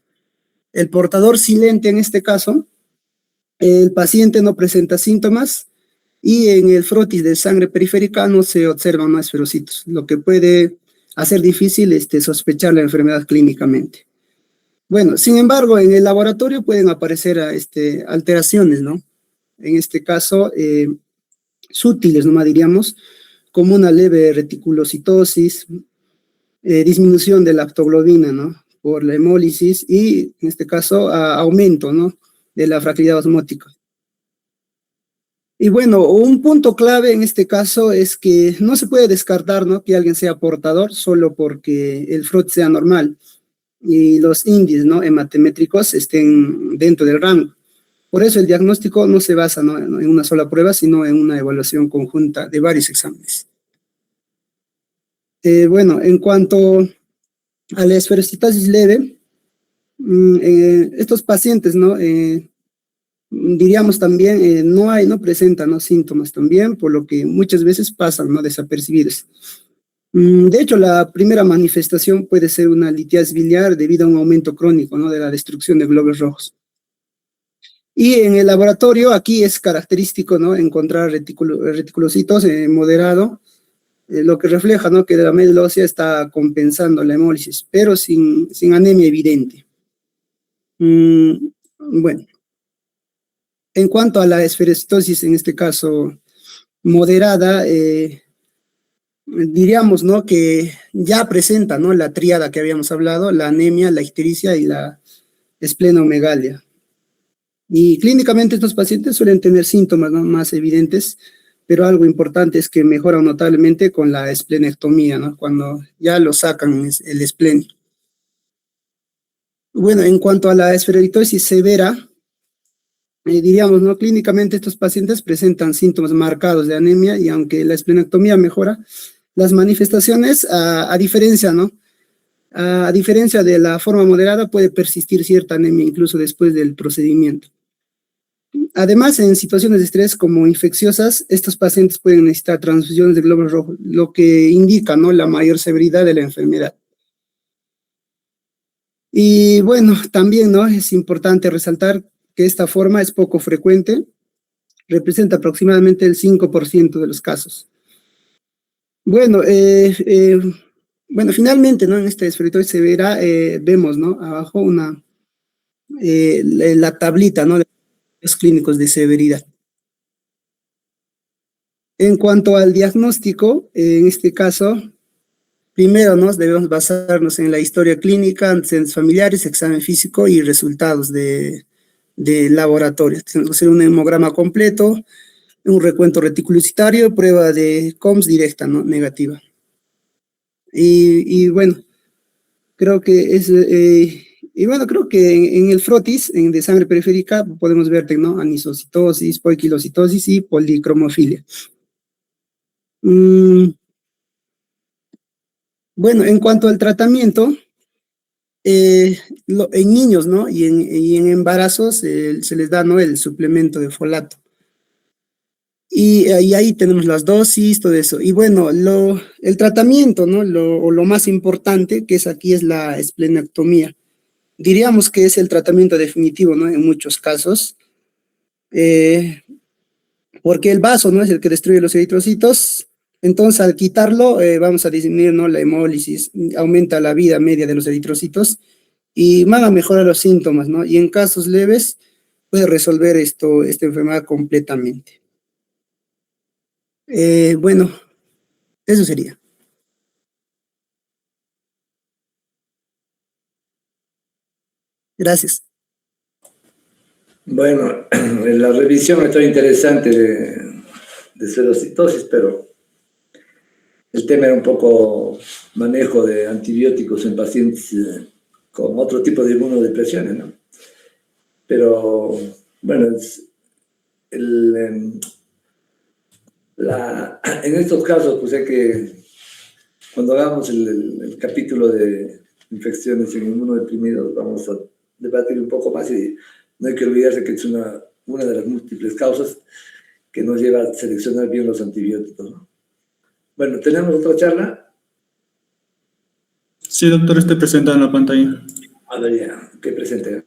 El portador silente, en este caso, el paciente no presenta síntomas y en el frotis de sangre periférica no se observan más esferocitos, lo que puede hacer difícil sospechar la enfermedad clínicamente. Bueno, sin embargo, en el laboratorio pueden aparecer alteraciones, ¿no? En este caso, sutiles, nomás diríamos, como una leve reticulocitosis, disminución de la aptoglobina, ¿no?, por la hemólisis, y en este caso, aumento, ¿no?, de la fragilidad osmótica. Y bueno, un punto clave en este caso es que no se puede descartar, ¿no?, que alguien sea portador solo porque el FROT sea normal y los índices, ¿no?, hematométricos estén dentro del rango. Por eso el diagnóstico no se basa, ¿no?, en una sola prueba, sino en una evaluación conjunta de varios exámenes. Bueno, en cuanto a la esferocitosis leve, estos pacientes, ¿no?, diríamos también, no presenta, ¿no?, síntomas también, por lo que muchas veces pasan, ¿no?, desapercibidos. De hecho, la primera manifestación puede ser una litiasis biliar debido a un aumento crónico, ¿no?, de la destrucción de glóbulos rojos. Y en el laboratorio, aquí es característico, ¿no?, encontrar reticulocitos moderado, lo que refleja, ¿no?, que la médula ósea está compensando la hemólisis, pero sin anemia evidente. Bueno, en cuanto a la esferocitosis, en este caso moderada, diríamos, ¿no?, que ya presenta, ¿no?, la tríada que habíamos hablado, la anemia, la ictericia y la esplenomegalia. Y clínicamente estos pacientes suelen tener síntomas, ¿no?, más evidentes, pero algo importante es que mejoran notablemente con la esplenectomía, ¿no?, cuando ya lo sacan el esplenio. Bueno, en cuanto a la esferoitosis severa, diríamos, ¿no?, clínicamente estos pacientes presentan síntomas marcados de anemia y aunque la esplenectomía mejora, las manifestaciones, a diferencia, ¿no?, a diferencia de la forma moderada, puede persistir cierta anemia incluso después del procedimiento. Además, en situaciones de estrés como infecciosas, estos pacientes pueden necesitar transfusiones de glóbulos rojos, lo que indica, ¿no?, la mayor severidad de la enfermedad. Y bueno, también, ¿no?, es importante resaltar que esta forma es poco frecuente, representa aproximadamente el 5% de los casos. Bueno, finalmente, ¿no?, en esta esferoitosis severa vemos, ¿no?, abajo la tablita, ¿no?, de los clínicos de severidad. En cuanto al diagnóstico, en este caso, primero nos debemos basarnos en la historia clínica, antecedentes familiares, examen físico y resultados de laboratorio. Tenemos que hacer un hemograma completo, un recuento reticulocitario, prueba de COMS directa, ¿no?, negativa. Y bueno, creo que es, creo que en el frotis de sangre periférica podemos ver, ¿no?, anisocitosis, poiquilocitosis y policromofilia. Bueno, en cuanto al tratamiento, en niños, ¿no?, y en embarazos se les da, ¿no?, el suplemento de folato. Y ahí tenemos las dosis, todo eso. Y bueno, el tratamiento, ¿no?, lo más importante que es aquí es la esplenectomía. Diríamos que es el tratamiento definitivo, ¿no?, en muchos casos, porque el vaso, ¿no?, es el que destruye los eritrocitos. Entonces, al quitarlo, vamos a disminuir, ¿no?, la hemólisis, aumenta la vida media de los eritrocitos y van a mejorar los síntomas, ¿no? Y en casos leves, puede resolver esta enfermedad completamente. Bueno, eso sería. Gracias. Bueno, en la revisión está interesante de celocitosis, pero el tema era un poco manejo de antibióticos en pacientes con otro tipo de inmunodepresiones, ¿no? Pero, bueno, en estos casos, pues hay que, cuando hagamos el capítulo de infecciones en inmunodeprimidos, vamos a debatir un poco más y no hay que olvidarse que es una de las múltiples causas que nos lleva a seleccionar bien los antibióticos, ¿no? Bueno, ¿tenemos otra charla? Sí, doctor, estoy presentando en la pantalla. A ver, ya, que presente.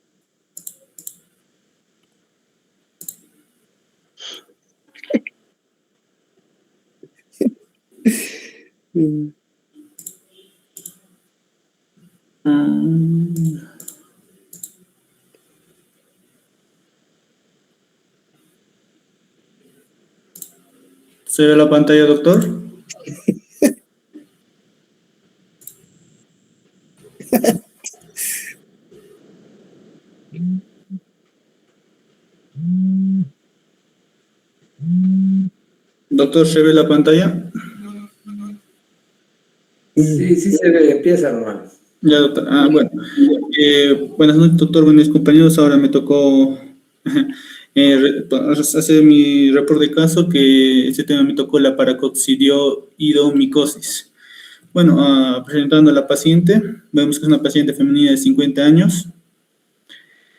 ¿Se ve la pantalla, doctor? Doctor, ¿se ve la pantalla? Sí, sí se ve, empieza nomás. Ya, doctor. Bueno. Buenas noches, doctor, buenos compañeros. Ahora me tocó hacer mi reporte de caso, que este tema me tocó la paracoccidioidomicosis. Bueno, presentando a la paciente, vemos que es una paciente femenina de 50 años.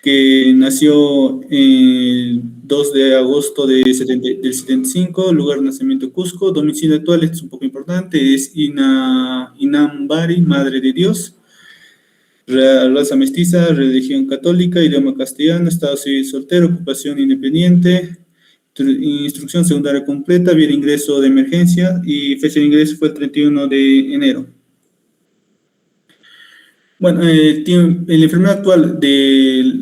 que nació el 2 de agosto del 75, lugar de nacimiento Cusco, domicilio actual, esto es un poco importante, es Inambari, Madre de Dios, raza mestiza, religión católica, idioma castellano, estado civil soltero, ocupación independiente, instrucción secundaria completa, vía de ingreso de emergencia y fecha de ingreso fue el 31 de enero. Bueno, la enfermedad actual del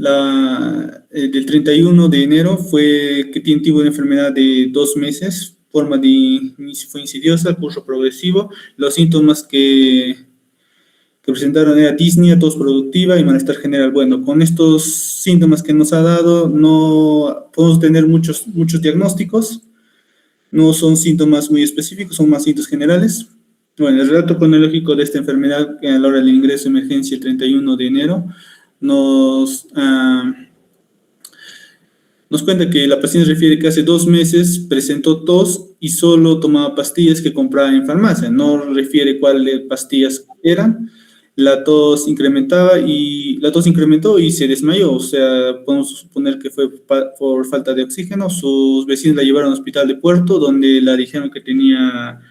31 de enero fue que tiene tipo de enfermedad de 2 meses, forma de inicio fue insidiosa, curso progresivo. Los síntomas que presentaron era disnea, tos productiva y malestar general. Bueno, con estos síntomas que nos ha dado, no podemos tener muchos diagnósticos, no son síntomas muy específicos, son más síntomas generales. Bueno, el relato cronológico de esta enfermedad a la hora del ingreso de emergencia el 31 de enero nos cuenta que la paciente refiere que hace 2 meses presentó tos y solo tomaba pastillas que compraba en farmacia. No refiere cuáles pastillas eran. La tos incrementó y se desmayó. O sea, podemos suponer que fue por falta de oxígeno. Sus vecinos la llevaron al hospital de Puerto, donde la dijeron que tenía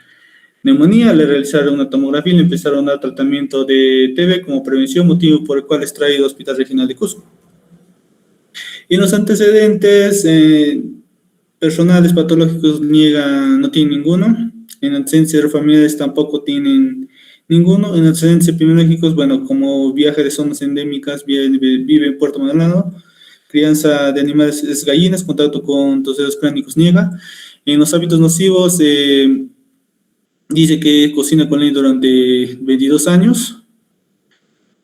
neumonía, le realizaron una tomografía y le empezaron a dar tratamiento de TB como prevención, motivo por el cual es traído al Hospital Regional de Cusco. Y los antecedentes personales patológicos no tienen ninguno. En antecedentes familiares tampoco tienen ninguno. En antecedentes epidemiológicos, bueno, como viaje de zonas endémicas, vive en Puerto Maldonado, crianza de animales es gallinas, contacto con toseros cránicos niega. En los hábitos nocivos, dice que cocina con leña durante 22 años,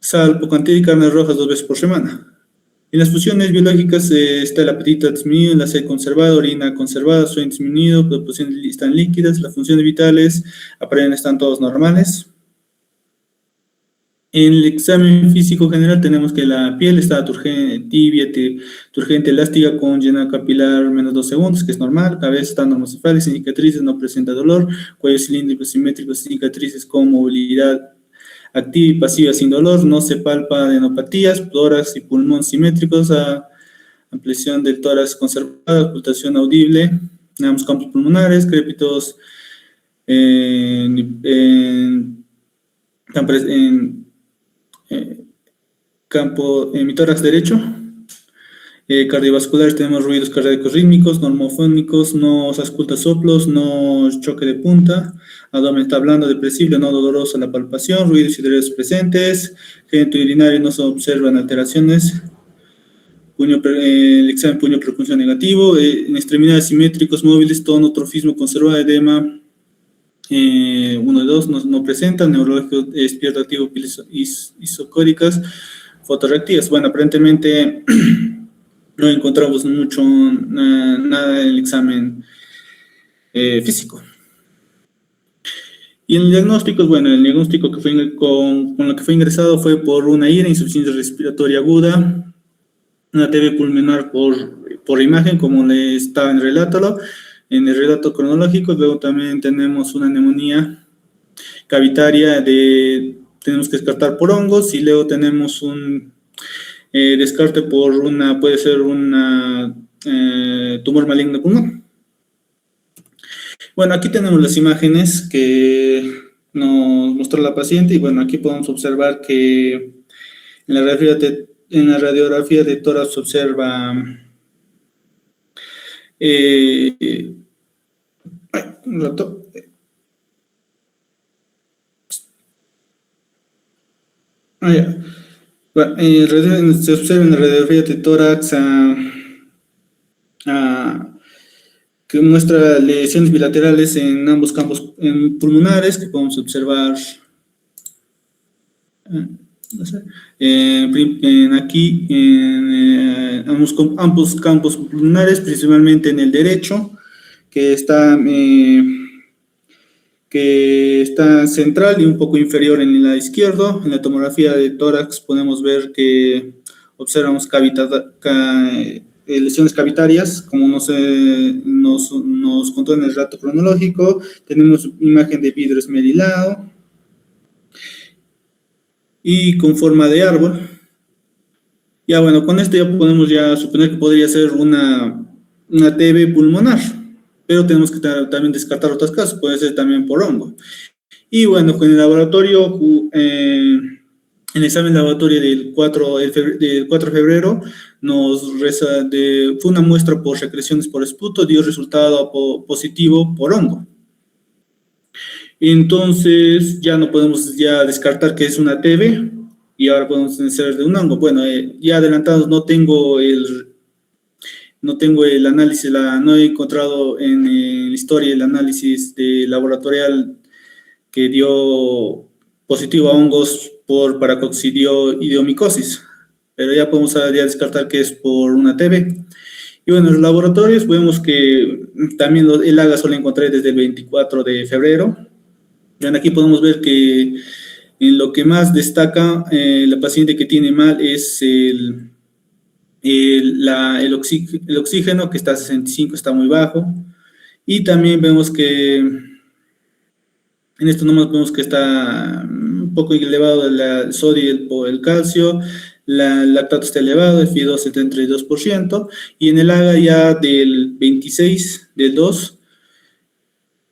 sal, poca cantidad y carnes rojas 2 veces por semana. En las funciones biológicas está el apetito disminuido, la sed conservada, orina conservada, sueño disminuido, proporciones están líquidas, las funciones vitales aparentemente están todos normales. En el examen físico general tenemos que la piel está tibia, turgente, elástica, con llenado capilar menos 2 segundos, que es normal. Cabeza está normocefálica, sin cicatrices, no presenta dolor. Cuello cilíndrico, simétrico, sin cicatrices, con movilidad activa y pasiva sin dolor. No se palpa adenopatías, tórax y pulmón simétricos, ampliación del tórax conservada, ocultación audible, ambos campos pulmonares, crépitos en mi tórax derecho. Cardiovasculares tenemos ruidos cardíacos rítmicos, normofónicos, no se ausculta soplos, no choque de punta, abdomen está blando, depresible, no doloroso la palpación, ruidos hidráulicos presentes, genitourinario no se observan alteraciones, el examen puño percusión negativo, en extremidades simétricos móviles, tono, trofismo conservado, edema, 1 de 2 no presentan, neurológico despierto activo, isocóricas, fotorreactivas. Bueno, aparentemente no encontramos nada en el examen físico. Y en el diagnóstico, bueno, el diagnóstico que fue con lo que fue ingresado fue por una IRA, insuficiencia respiratoria aguda, una TB pulmonar por imagen, como le estaba en en el relato cronológico. Luego también tenemos una neumonía cavitaria tenemos que descartar por hongos, y luego tenemos un descarte puede ser una tumor maligno pulmón. Bueno, aquí tenemos las imágenes que nos mostró la paciente, y bueno, aquí podemos observar que en la radiografía de tórax se observa un rato. Bueno, se observa en la radiografía de tórax que muestra lesiones bilaterales en ambos campos pulmonares, que podemos observar aquí en ambos campos pulmonares, principalmente en el derecho, que está central y un poco inferior en el lado izquierdo. En la tomografía de tórax podemos ver que observamos lesiones cavitarias, como nos contó en el relato cronológico. Tenemos imagen de vidrio esmerilado y con forma de árbol. Ya bueno, con esto ya podemos ya suponer que podría ser una TB pulmonar, pero tenemos que también descartar otros casos, puede ser también por hongo. Y bueno, con el laboratorio, el examen laboratorio del 4 de febrero fue una muestra por secreciones por esputo, dio resultado positivo por hongo. Entonces ya no podemos ya descartar que es una TB y ahora podemos ser de un hongo. Bueno, ya adelantados no tengo el análisis, no he encontrado en la historia el análisis laboratorial que dio positivo a hongos por paracoccidioidomicosis, pero ya podemos ya descartar que es por una TB. Y bueno, en los laboratorios vemos que también el AGA lo encontré desde el 24 de febrero. Bueno, aquí podemos ver que en lo que más destaca la paciente que tiene mal es el oxígeno, que está a 65, está muy bajo. Y también vemos que en esto nomás vemos que está un poco elevado el sodio y el calcio, el lactato está elevado, el FI2 está en 32%, y en el AGA ya del 26 del 2,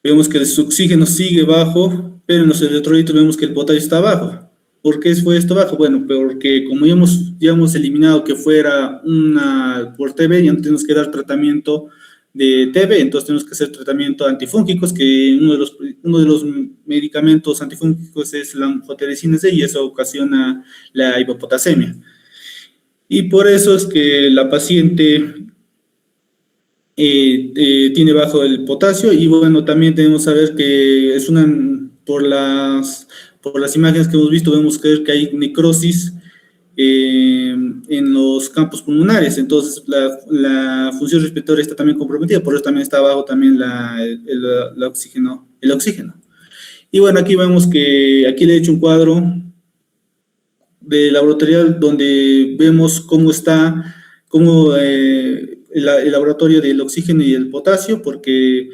vemos que el oxígeno sigue bajo, pero en los electrolitos vemos que el potasio está bajo. ¿Por qué fue esto bajo? Bueno, porque como ya hemos eliminado que fuera una por TB, ya no tenemos que dar tratamiento de TB, entonces tenemos que hacer tratamiento antifúngicos, que uno de los medicamentos antifúngicos es la anfotericina C, y eso ocasiona la hipopotasemia. Y por eso es que la paciente tiene bajo el potasio. Y bueno, también tenemos que saber que es por las imágenes que hemos visto, vemos que hay necrosis en los campos pulmonares, entonces la función respiratoria está también comprometida, por eso también está abajo también el oxígeno. Y bueno, aquí vemos que aquí le he hecho un cuadro de laboratorial donde vemos cómo está el laboratorio del oxígeno y el potasio, porque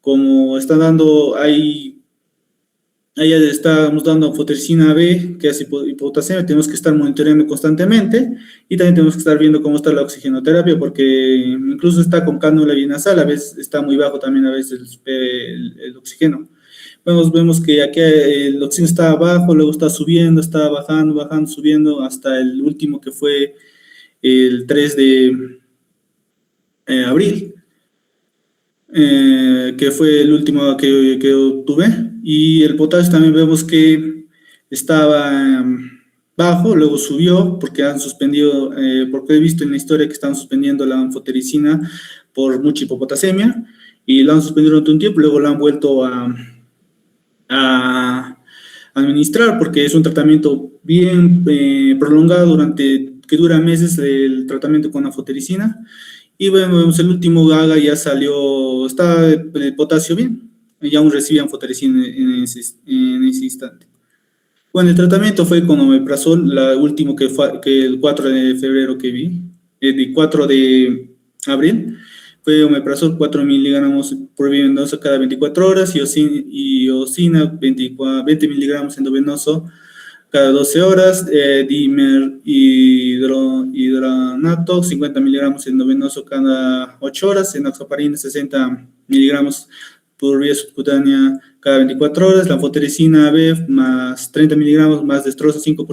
como está dando, ahí estamos dando anfotericina B, que hace hipopotasemia, tenemos que estar monitoreando constantemente, y también tenemos que estar viendo cómo está la oxigenoterapia, porque incluso está con cánula binasal, a veces está muy bajo también a veces el oxígeno. Vemos que aquí el oxígeno está abajo, luego está subiendo, está bajando, subiendo, hasta el último que fue el 3 de abril. Que fue el último que obtuve, y el potasio también vemos que estaba bajo, luego subió porque han suspendido, porque he visto en la historia que están suspendiendo la anfotericina por mucha hipopotasemia, y lo han suspendido durante un tiempo, luego lo han vuelto a administrar, porque es un tratamiento bien prolongado que dura meses, el tratamiento con anfotericina. Y bueno, vemos el último GAGA ya salió, está el potasio bien, y aún recibe anfotericina en ese instante. Bueno, el tratamiento fue con omeprazol, la último que el 4 de febrero que vi, el 4 de abril, fue omeprazol 4 miligramos por vía venosa cada 24 horas, y osina 20 miligramos endovenoso cada 12 horas, hidronato 50 miligramos endovenoso cada 8 horas, enoxaparina 60 miligramos por vía subcutánea cada 24 horas, la anfotericina B más 30 miligramos más destroza 5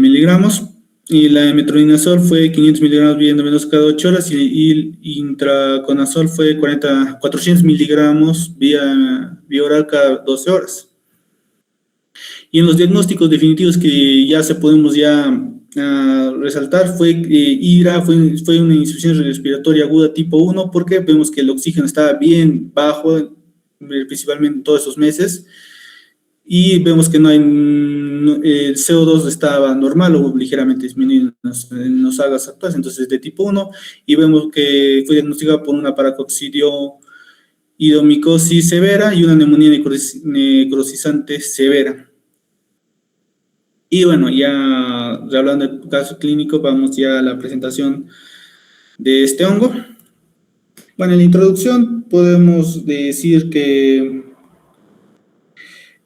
miligramos, y la metronidazol fue 500 miligramos vía endovenoso cada 8 horas, y el intraconazol fue 400 miligramos vía oral cada 12 horas. Y en los diagnósticos definitivos que ya podemos resaltar, fue IRA, fue una insuficiencia respiratoria aguda tipo 1, porque vemos que el oxígeno estaba bien bajo, principalmente en todos esos meses, y vemos que el CO2 estaba normal o ligeramente disminuido en los AGAs actuales, entonces de tipo 1, y vemos que fue diagnosticado por una paracoccidioidomicosis severa y una neumonía necrosizante severa. Y bueno, ya hablando del caso clínico, vamos ya a la presentación de este hongo. Bueno, en la introducción podemos decir que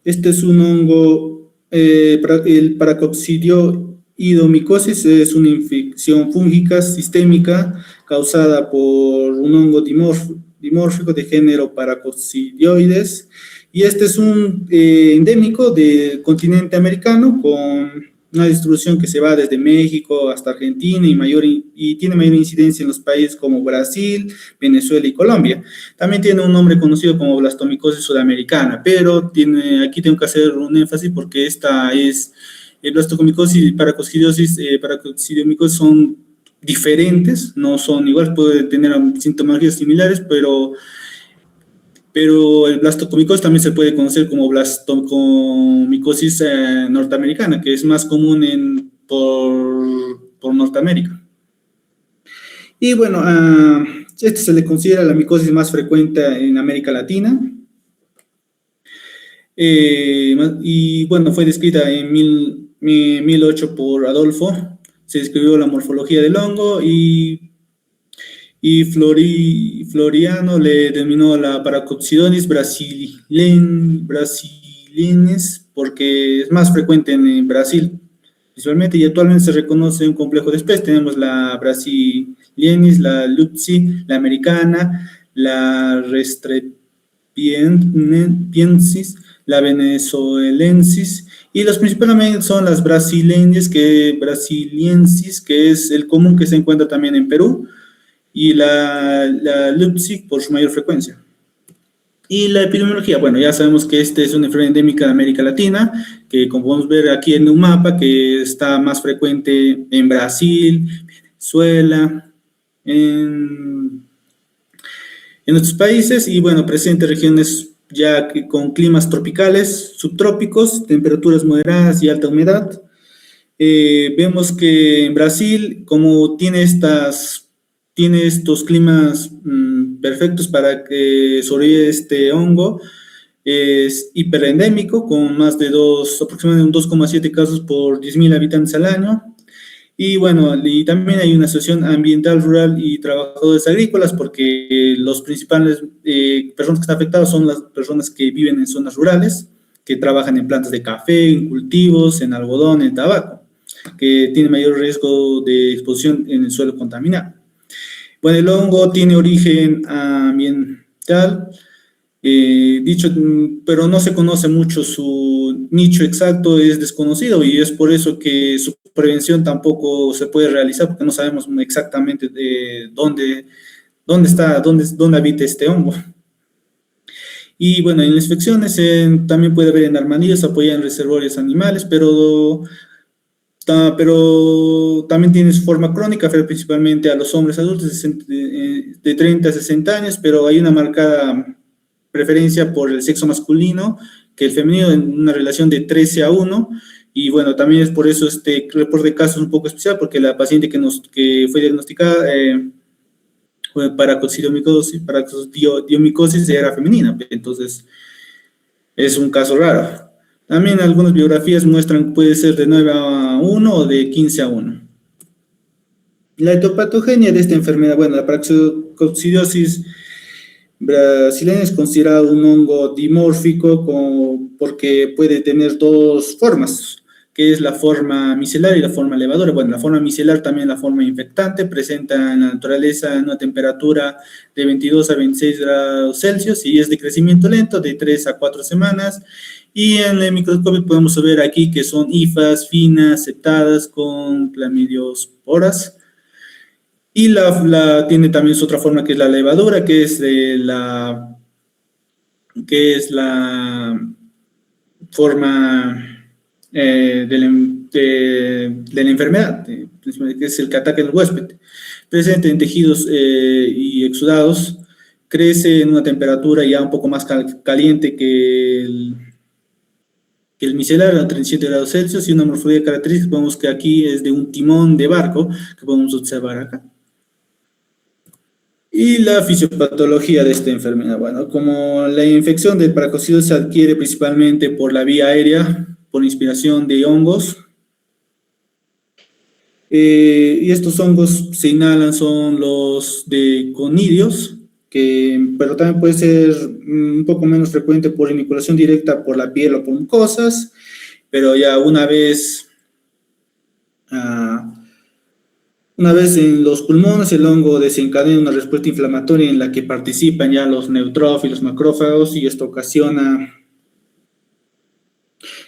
este es un hongo, el paracoccidioidomicosis idomicosis es una infección fúngica sistémica causada por un hongo dimórfico de género Paracoccidioides, y este es un endémico del continente americano con una distribución que se va desde México hasta Argentina y tiene mayor incidencia en los países como Brasil, Venezuela y Colombia. También tiene un nombre conocido como blastomicosis sudamericana, pero aquí tengo que hacer un énfasis porque esta es blastomicosis y paracoccidiomicosis son diferentes, no son iguales, puede tener sintomatologías similares, pero el blastocomicosis también se puede conocer como blastocomicosis norteamericana, que es más común por Norteamérica. Y bueno, este se le considera la micosis más frecuente en América Latina. Y bueno, fue descrita en 1008 por Adolfo. Se describió la morfología del hongo y Floriano le denominó la Paracoccidioides brasiliensis porque es más frecuente en Brasil, visualmente, y actualmente se reconoce un complejo de especies. Tenemos la brasiliensis, la lupsi, la americana, la restrepiensis, la venezuelensis, y los principalmente son las brasiliensis, que es el común que se encuentra también en Perú, y la lupsi por su mayor frecuencia. Y la epidemiología, bueno, ya sabemos que esta es una enfermedad endémica de América Latina, que como podemos ver aquí en un mapa, que está más frecuente en Brasil, Venezuela, en otros países, y bueno, presente en regiones ya con climas tropicales, subtrópicos, temperaturas moderadas y alta humedad. Vemos que en Brasil, como tiene estos climas perfectos para que sobreviva este hongo, es hiperendémico, con más de aproximadamente 2,7 casos por 10.000 habitantes al año. Y bueno, y también hay una asociación ambiental, rural y trabajadores agrícolas, porque los principales personas que están afectadas son las personas que viven en zonas rurales, que trabajan en plantas de café, en cultivos, en algodón, en tabaco, que tienen mayor riesgo de exposición en el suelo contaminado. Bueno, el hongo tiene origen ambiental, pero no se conoce mucho, su nicho exacto es desconocido, y es por eso que su prevención tampoco se puede realizar, porque no sabemos exactamente dónde habita este hongo. Y bueno, en las infecciones también puede haber en armadillos, apoyadas en reservorios animales, pero también tiene su forma crónica, afecta principalmente a los hombres adultos de 30 a 60 años, pero hay una marcada preferencia por el sexo masculino que el femenino, en una relación de 13:1, y bueno, también es por eso este reporte de casos un poco especial, porque la paciente que fue diagnosticada paracoccidiomicosis era femenina, entonces es un caso raro. También algunas biografías muestran que puede ser de 9:1 o de 15:1. La etopatogenia de esta enfermedad, bueno, la paracoccidiosis brasileña es considerado un hongo dimórfico porque puede tener dos formas, que es la forma micelar y la forma levadura. Bueno, la forma micelar, también la forma infectante, presenta en la naturaleza una temperatura de 22 a 26 grados Celsius y es de crecimiento lento de 3 a 4 semanas. Y en el microscopio podemos ver aquí que son hifas finas, septadas, con clamidiosporas. Y tiene también su otra forma, que es la levadura, que es la forma de la enfermedad, que es el que ataca al huésped. Presente en tejidos y exudados, crece en una temperatura ya un poco más caliente que el micelar, a 37 grados Celsius, y una morfología característica. Vemos que aquí es de un timón de barco, que podemos observar acá. Y la fisiopatología de esta enfermedad, bueno, como la infección del paracoccidiosis se adquiere principalmente por la vía aérea, por inspiración de hongos, y estos hongos se inhalan, son los de conidios, pero también puede ser un poco menos frecuente por inoculación directa por la piel o por mucosas, pero ya una vez Una vez en los pulmones, el hongo desencadena una respuesta inflamatoria en la que participan ya los neutrófilos, macrófagos, y esto ocasiona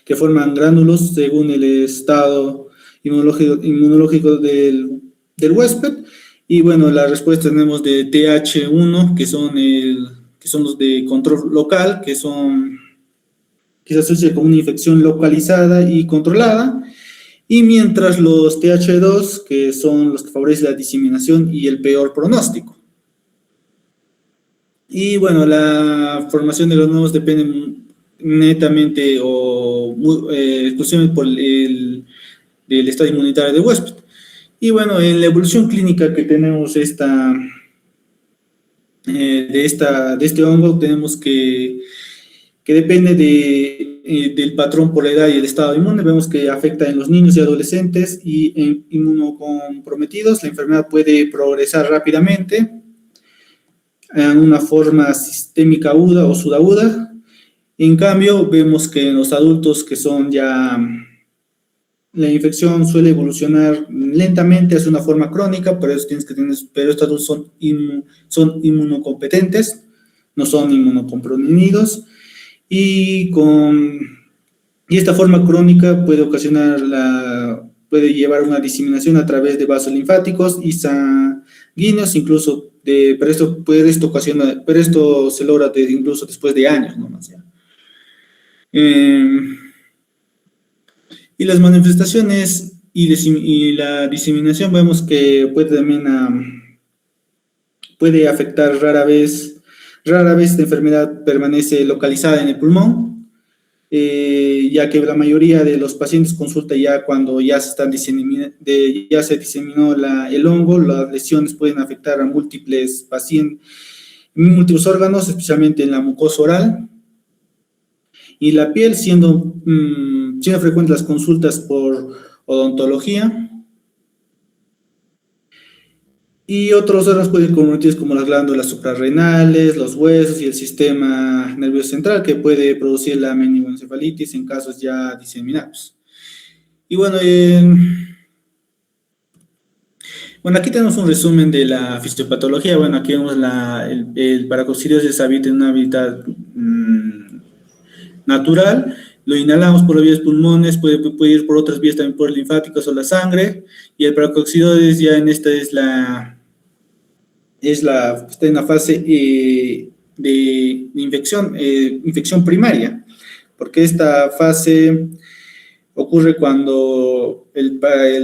que forman gránulos según el estado inmunológico del huésped. Y bueno, la respuesta tenemos de TH1, que son los de control local, que se asocia con una infección localizada y controlada. Y mientras los TH2, que son los que favorecen la diseminación y el peor pronóstico. Y bueno, la formación de los nuevos depende netamente o exclusivamente del estado inmunitario del huésped. Y bueno, en la evolución clínica que tenemos de este hongo, tenemos que depende del patrón por la edad y el estado inmune. Vemos que afecta en los niños y adolescentes y en inmunocomprometidos. La enfermedad puede progresar rápidamente en una forma sistémica aguda o subaguda. En cambio, vemos que en los adultos que son ya, la infección suele evolucionar lentamente hacia una forma crónica, pero estos adultos son inmunocompetentes, no son inmunocomprimidos, y esta forma crónica puede llevar una diseminación a través de vasos linfáticos y sanguíneos, incluso pero esto se logra incluso después de años, ¿no? Y las manifestaciones y la diseminación vemos que puede afectar rara vez esta enfermedad permanece localizada en el pulmón, ya que la mayoría de los pacientes consulta ya cuando ya se diseminó el hongo. Las lesiones pueden afectar a múltiples órganos, especialmente en la mucosa oral y la piel, siendo frecuentes las consultas por odontología. Y otros órganos pueden comprometidos como las glándulas suprarrenales, los huesos y el sistema nervioso central, que puede producir la meningoencefalitis en casos ya diseminados. Y bueno, aquí tenemos un resumen de la fisiopatología. Bueno, aquí vemos el paracoccidiosis habita en un hábitat natural. Lo inhalamos por las vías pulmones, puede ir por otras vías también por linfáticos o la sangre. Y el paracoccidiosis ya en esta está en la fase de infección primaria, porque esta fase ocurre cuando el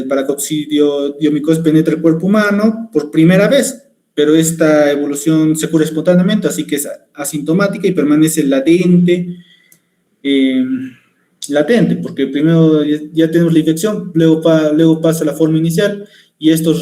paracoccidiomicosis penetra el cuerpo humano por primera vez, pero esta evolución se cura espontáneamente, así que es asintomática y permanece latente, porque primero ya tenemos la infección, luego pasa la forma inicial, y esto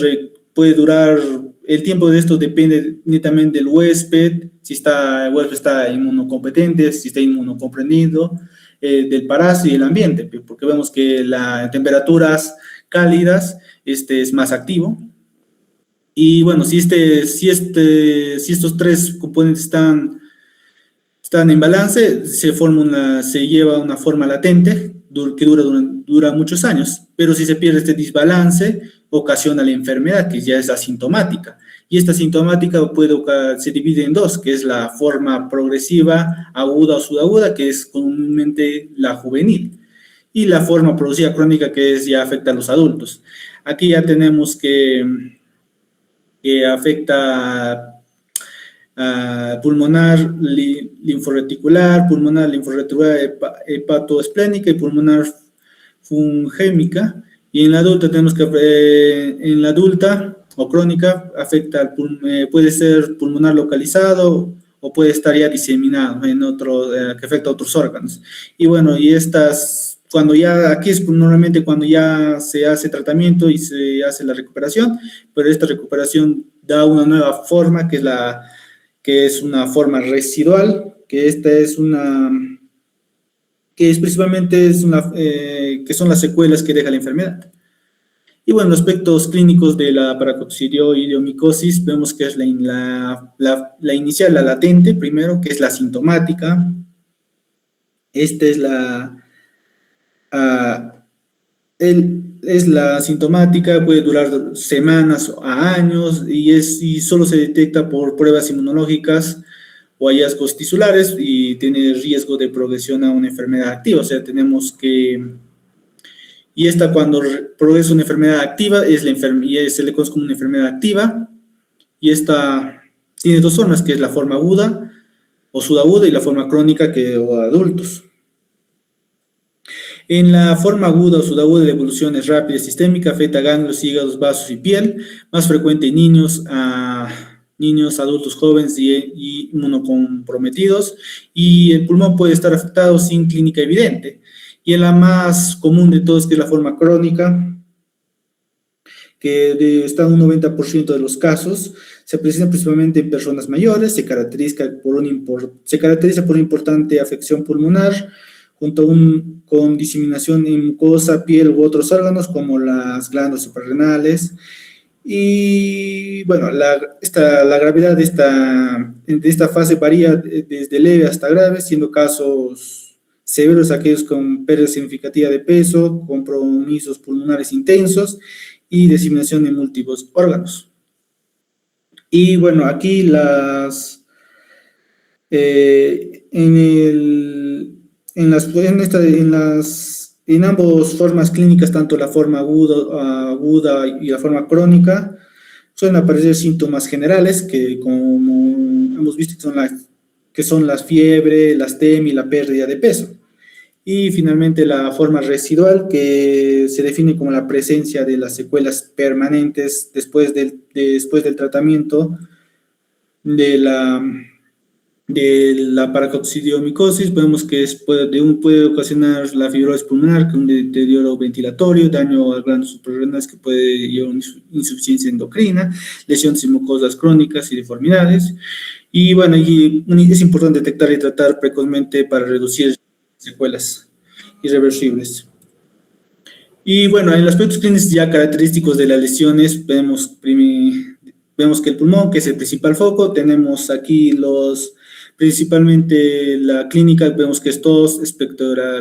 puede durar. El tiempo de esto depende netamente del huésped, si el huésped está inmunocompetente, si está inmunocomprendido, del parásito y el ambiente, porque vemos que las temperaturas cálidas es más activo. Y bueno, si estos tres componentes están en balance, se lleva una forma latente que dura muchos años, pero si se pierde este desbalance, ocasiona la enfermedad, que ya es asintomática. Y esta asintomática se divide en dos, que es la forma progresiva, aguda o subaguda, que es comúnmente la juvenil, y la forma producida crónica, que ya afecta a los adultos. Aquí ya tenemos que afecta pulmonar linforeticular, hepatoesplénica y pulmonar fungémica. Y en la adulta tenemos que en la adulta o crónica afecta puede ser pulmonar localizado o puede estar ya diseminado que afecta a otros órganos. Y bueno, aquí es normalmente cuando ya se hace tratamiento y se hace la recuperación, pero esta recuperación da una nueva forma, que es una forma residual, que principalmente que son las secuelas que deja la enfermedad. Y bueno, los aspectos clínicos de la paracoccidioidomycosis vemos que es la inicial, la latente, primero, que es la sintomática. Esta es es la sintomática, puede durar semanas a años y solo se detecta por pruebas inmunológicas o hallazgos tisulares y tiene riesgo de progresión a una enfermedad activa. O sea, tenemos que... Y esta cuando progresa una enfermedad activa, se le conoce como una enfermedad activa, y esta tiene dos formas, que es la forma aguda o subaguda y la forma crónica o adultos. En la forma aguda o subaguda, la evolución es rápida y sistémica, afecta a ganglios, hígados, vasos y piel, más frecuente en niños, adultos jóvenes y inmunocomprometidos, y el pulmón puede estar afectado sin clínica evidente. Y en la más común de todos, que es la forma crónica, que está en un 90% de los casos, se presenta principalmente en personas mayores, se caracteriza por una importante afección pulmonar, con diseminación en mucosa, piel u otros órganos, como las glándulas suprarrenales. Y bueno, la gravedad de esta fase varía desde leve hasta grave, siendo casos severos aquellos con pérdida significativa de peso, compromisos pulmonares intensos y diseminación en múltiples órganos. Y bueno, aquí en ambas formas clínicas, tanto la forma aguda y la forma crónica, suelen aparecer síntomas generales que, como hemos visto, que son la fiebre, la astemia y la pérdida de peso. Y finalmente la forma residual, que se define como la presencia de las secuelas permanentes después del tratamiento de la paracoccidiomicosis. Vemos que puede ocasionar la fibrosis pulmonar, con un deterioro ventilatorio, daño al glándulas suprarrenales que puede llevar a una insuficiencia endocrina, lesiones y mucosas crónicas y deformidades. Y bueno, es importante detectar y tratar precozmente para reducir secuelas irreversibles. Y bueno, en los aspectos clínicos ya característicos de las lesiones, vemos que el pulmón, que es el principal foco, tenemos aquí principalmente la clínica, vemos que es tos,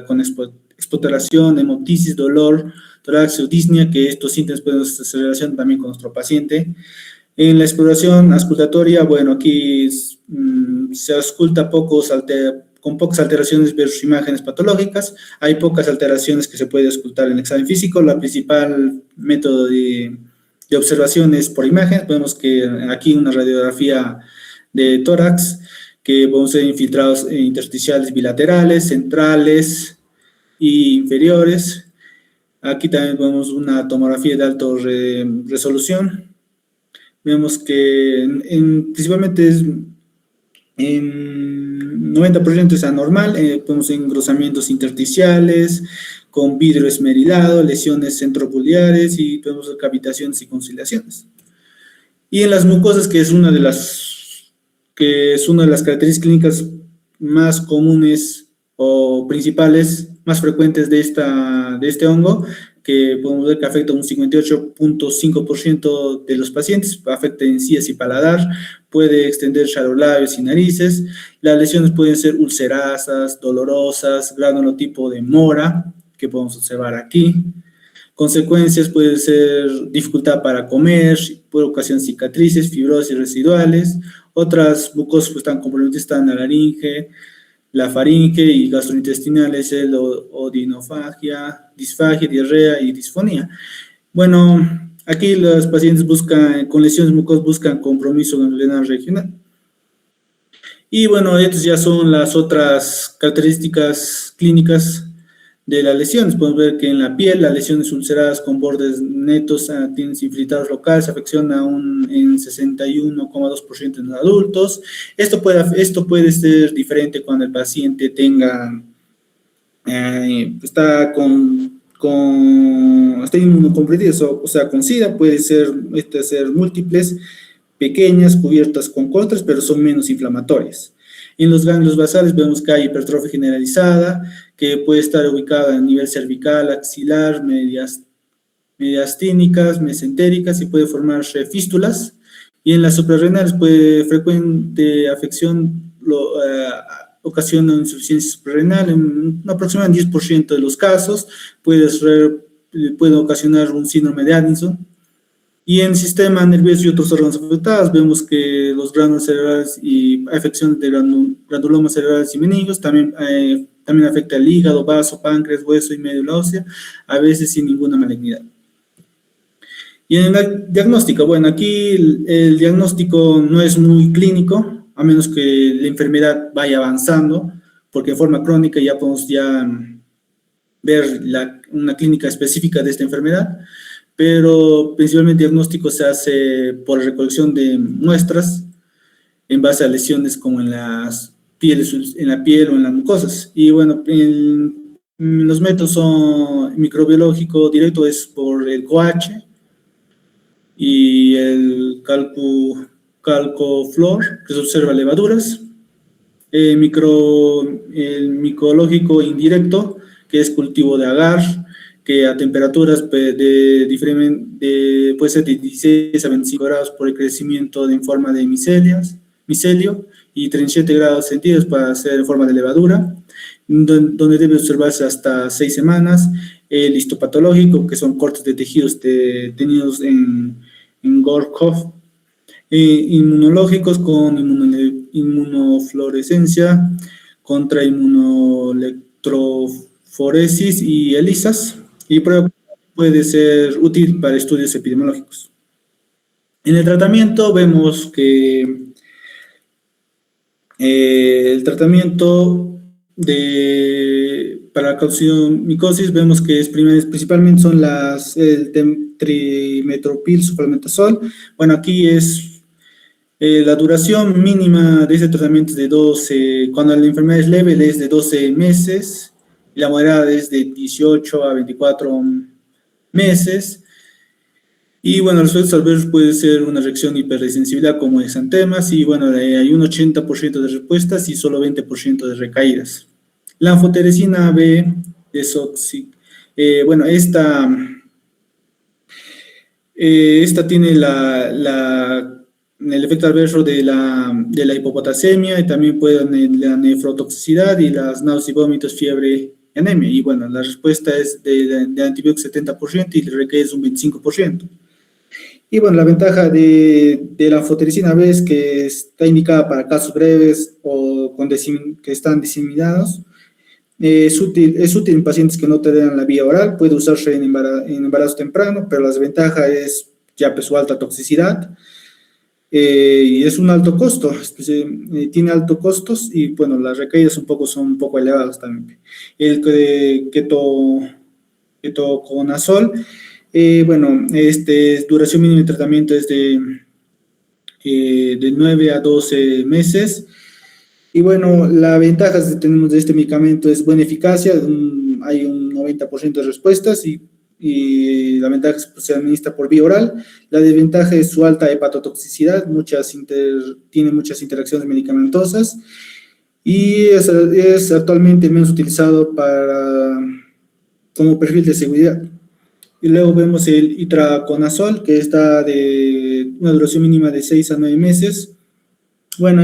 con expectoración, hemoptisis, dolor, torax, disnea, que estos síntomas pueden se relacionan también con nuestro paciente. En la exploración auscultatoria, bueno, aquí se ausculta con pocas alteraciones versus imágenes patológicas. Hay pocas alteraciones que se puede auscultar en el examen físico. La principal método de observación es por imagen. Vemos que aquí una radiografía de tórax, que podemos ver infiltrados intersticiales bilaterales, centrales e inferiores. Aquí también vemos una tomografía de alta resolución. Vemos que principalmente en 90% es anormal. Podemos engrosamientos intersticiales con vidrio esmerilado, lesiones centropuliares y podemos ver cavitaciones y conciliaciones. Y en las mucosas, que es una de las características clínicas más comunes o principales, más frecuentes de este hongo, que podemos ver que afecta un 58.5% de los pacientes, afecta encías y paladar, puede extenderse a los labios y narices. Las lesiones pueden ser ulcerosas, dolorosas, granulotipo de mora, que podemos observar aquí. Consecuencias pueden ser dificultad para comer, puede ocasionar cicatrices, fibrosis residuales. Otras mucosas pues, están comprometidas, están la laringe, la faringe y gastrointestinales, el odinofagia, disfagia, diarrea y disfonía. Bueno, aquí los pacientes con lesiones mucosas buscan compromiso ganglionar regional. Y bueno, estas ya son las otras características clínicas de las lesiones. Podemos ver que en la piel, las lesiones ulceradas con bordes netos tienen infiltrados locales, afección en 61,2% en los adultos. Esto puede ser diferente cuando el paciente está inmunocomprometido, o sea, con SIDA. Puede ser múltiples, pequeñas, cubiertas con costras, pero son menos inflamatorias. En los ganglios basales vemos que hay hipertrofia generalizada, que puede estar ubicada a nivel cervical, axilar, mediastínicas, mesentéricas, y puede formarse fístulas. Y en las suprarrenales frecuente afección ocasiona insuficiencia suprarrenal en aproximadamente 10% de los casos. Puede ser puede ocasionar un síndrome de Addison. Y en el sistema nervioso y otros órganos afectados vemos que los gránulos cerebrales y afecciones de granulomas cerebrales y meningios también afecta el hígado, vaso, páncreas, hueso y médula ósea, a veces sin ninguna malignidad. Y en la diagnóstica, bueno, aquí el diagnóstico no es muy clínico, a menos que la enfermedad vaya avanzando, porque en forma crónica ya podemos ver una clínica específica de esta enfermedad, pero principalmente el diagnóstico se hace por recolección de muestras en base a lesiones como en las pieles, en la piel o en las mucosas. Y bueno, los métodos son microbiológico directo, es por el COH y el calcoflor, que se observa levaduras. El micológico indirecto, que es cultivo de agar, que a temperaturas puede ser de 16 a 25 grados por el crecimiento en forma de micelio y 37 grados centígrados para hacer en forma de levadura, donde debe observarse hasta 6 semanas. El histopatológico, que son cortes de tejidos tenidos en Gorkov, inmunológicos con inmunofluorescencia, contra inmunoelectroforesis y ELISAs, y puede ser útil para estudios epidemiológicos. En el tratamiento vemos que el tratamiento para la coccidiomicosis vemos que principalmente son el trimetoprim sulfametazol. Bueno, aquí es la duración mínima de este tratamiento es de 12, cuando la enfermedad es leve es de 12 meses, y la moderada es de 18 a 24 meses. Y bueno, los efectos adversos puede ser una reacción de hipersensibilidad como exantemas, y bueno, hay un 80% de respuestas y solo 20% de recaídas. La anfoteresina B bueno, esta tiene el efecto adverso de la hipopotasemia, y también puede la nefrotoxicidad y las náuseas y vómitos, fiebre y anemia. Y bueno, la respuesta es de antibióticos 70% y de recaídas un 25%. Y bueno, la ventaja de la anfoteresina B es que está indicada para casos breves o que están diseminados. Es útil en pacientes que no toleran la vía oral, puede usarse en embarazo temprano, pero la desventaja es ya su alta toxicidad, y es un alto costo, tiene altos costos, y bueno, las recaídas son un poco elevadas también. El ketoconazol, bueno, duración mínima de tratamiento es de 9 a 12 meses. Y bueno, la ventaja que tenemos de este medicamento es buena eficacia, hay un 90% de respuestas, y la ventaja es que se administra por vía oral. La desventaja es su alta hepatotoxicidad, tiene muchas interacciones medicamentosas, y es actualmente menos utilizado como perfil de seguridad. Y luego vemos el itraconazol, que está de una duración mínima de 6 a 9 meses. Bueno,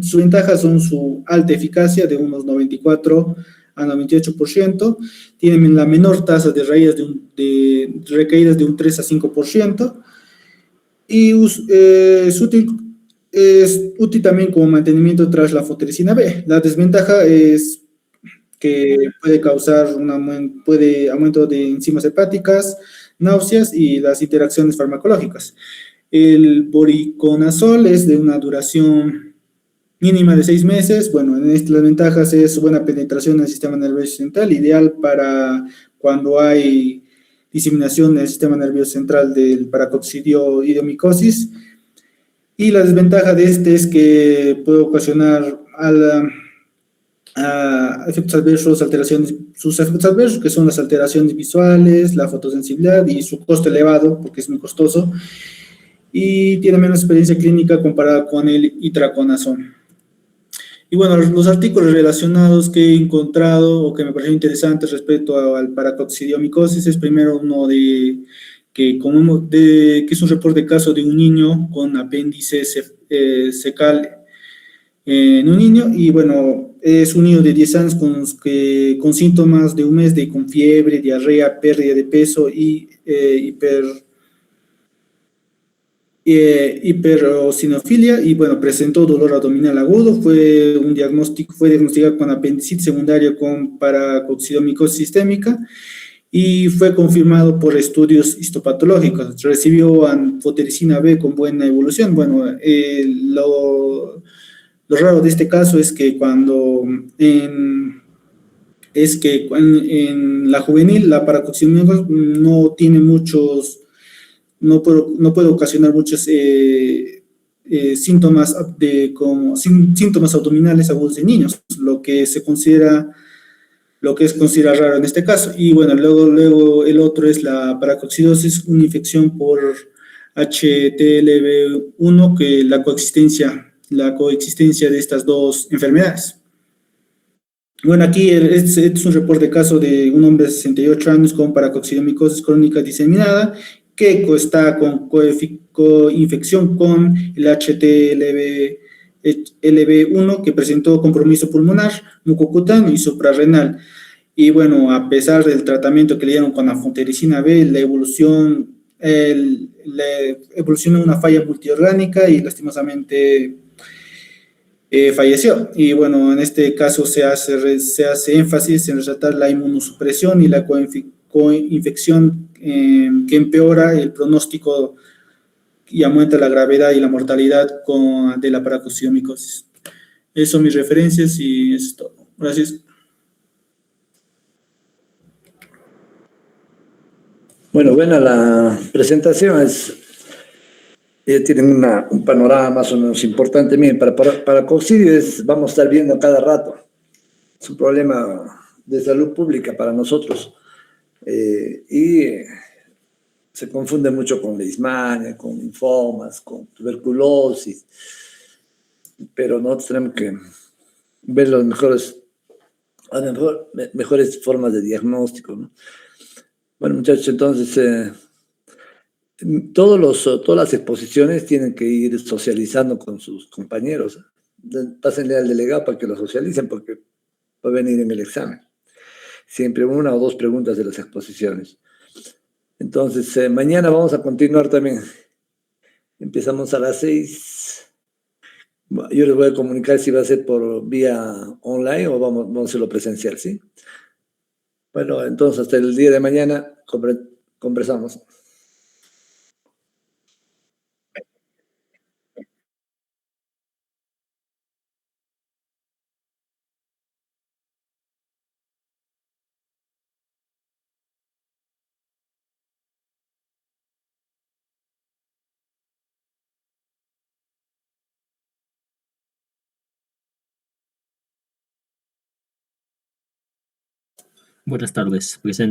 su ventaja son su alta eficacia de unos 94 a 98%, tienen la menor tasa de recaídas de un 3 a 5%, y es útil también como mantenimiento tras la anfoteresina B. La desventaja es que puede causar aumento de enzimas hepáticas, náuseas y las interacciones farmacológicas. El voriconazol es de una duración mínima de 6 meses. Bueno, las ventajas es su buena penetración en el sistema nervioso central, ideal para cuando hay diseminación en el sistema nervioso central para coccidioidomicosis. Y la desventaja de es que puede ocasionar a efectos adversos, sus efectos adversos, que son las alteraciones visuales, la fotosensibilidad y su costo elevado, porque es muy costoso, y tiene menos experiencia clínica comparada con el itraconazol. Y bueno, los artículos relacionados que he encontrado o que me parecieron interesantes respecto al paracoccidiomicosis es primero uno que es un reporte de caso de un niño con apéndice cecal en un niño, y bueno, es un niño de 10 años con síntomas de un mes con fiebre, diarrea, pérdida de peso y hiperosinofilia, y bueno, presentó dolor abdominal agudo, fue diagnosticado con apendicitis secundaria con paracoccidomicosis sistémica y fue confirmado por estudios histopatológicos. Recibió anfotericina B con buena evolución. Bueno, lo raro de este caso es que en la juvenil la paracoccidomicosis no tiene muchos, no puede ocasionar muchos síntomas síntomas abdominales agudos en niños, lo que es considerado raro en este caso. Y bueno, luego el otro es la paracoccidosis, una infección por HTLV1, que la coexistencia de estas dos enfermedades. Bueno, aquí este es un reporte de caso de un hombre de 68 años con paracoccidomicosis crónica diseminada que está con coinfección con el HTLV1 que presentó compromiso pulmonar, mucocutáneo y suprarrenal. Y bueno, a pesar del tratamiento que le dieron con anfotericina B, le evolucionó una falla multiorgánica y lastimosamente falleció. Y bueno, en este caso se hace énfasis en resaltar la inmunosupresión y la coinfección que empeora el pronóstico y aumenta la gravedad y la mortalidad de la paracoccidomicosis. Esas son mis referencias y eso es todo. Gracias. Bueno, buena la presentación. Ellos tienen un panorama más o menos importante. Miren, para coccidio vamos a estar viendo cada rato. Es un problema de salud pública para nosotros. Y se confunde mucho con leishmania, con linfomas, con tuberculosis. Pero nosotros tenemos que ver las mejores formas de diagnóstico, ¿no? Bueno, muchachos, entonces todas las exposiciones tienen que ir socializando con sus compañeros. Pásenle al delegado para que lo socialicen porque va a venir en el examen. Siempre una o dos preguntas de las exposiciones. Entonces, mañana vamos a continuar también. Empezamos a las 6. Yo les voy a comunicar si va a ser por vía online o vamos a hacerlo presencial, ¿sí? Bueno, entonces hasta el día de mañana conversamos. Buenas tardes, presente.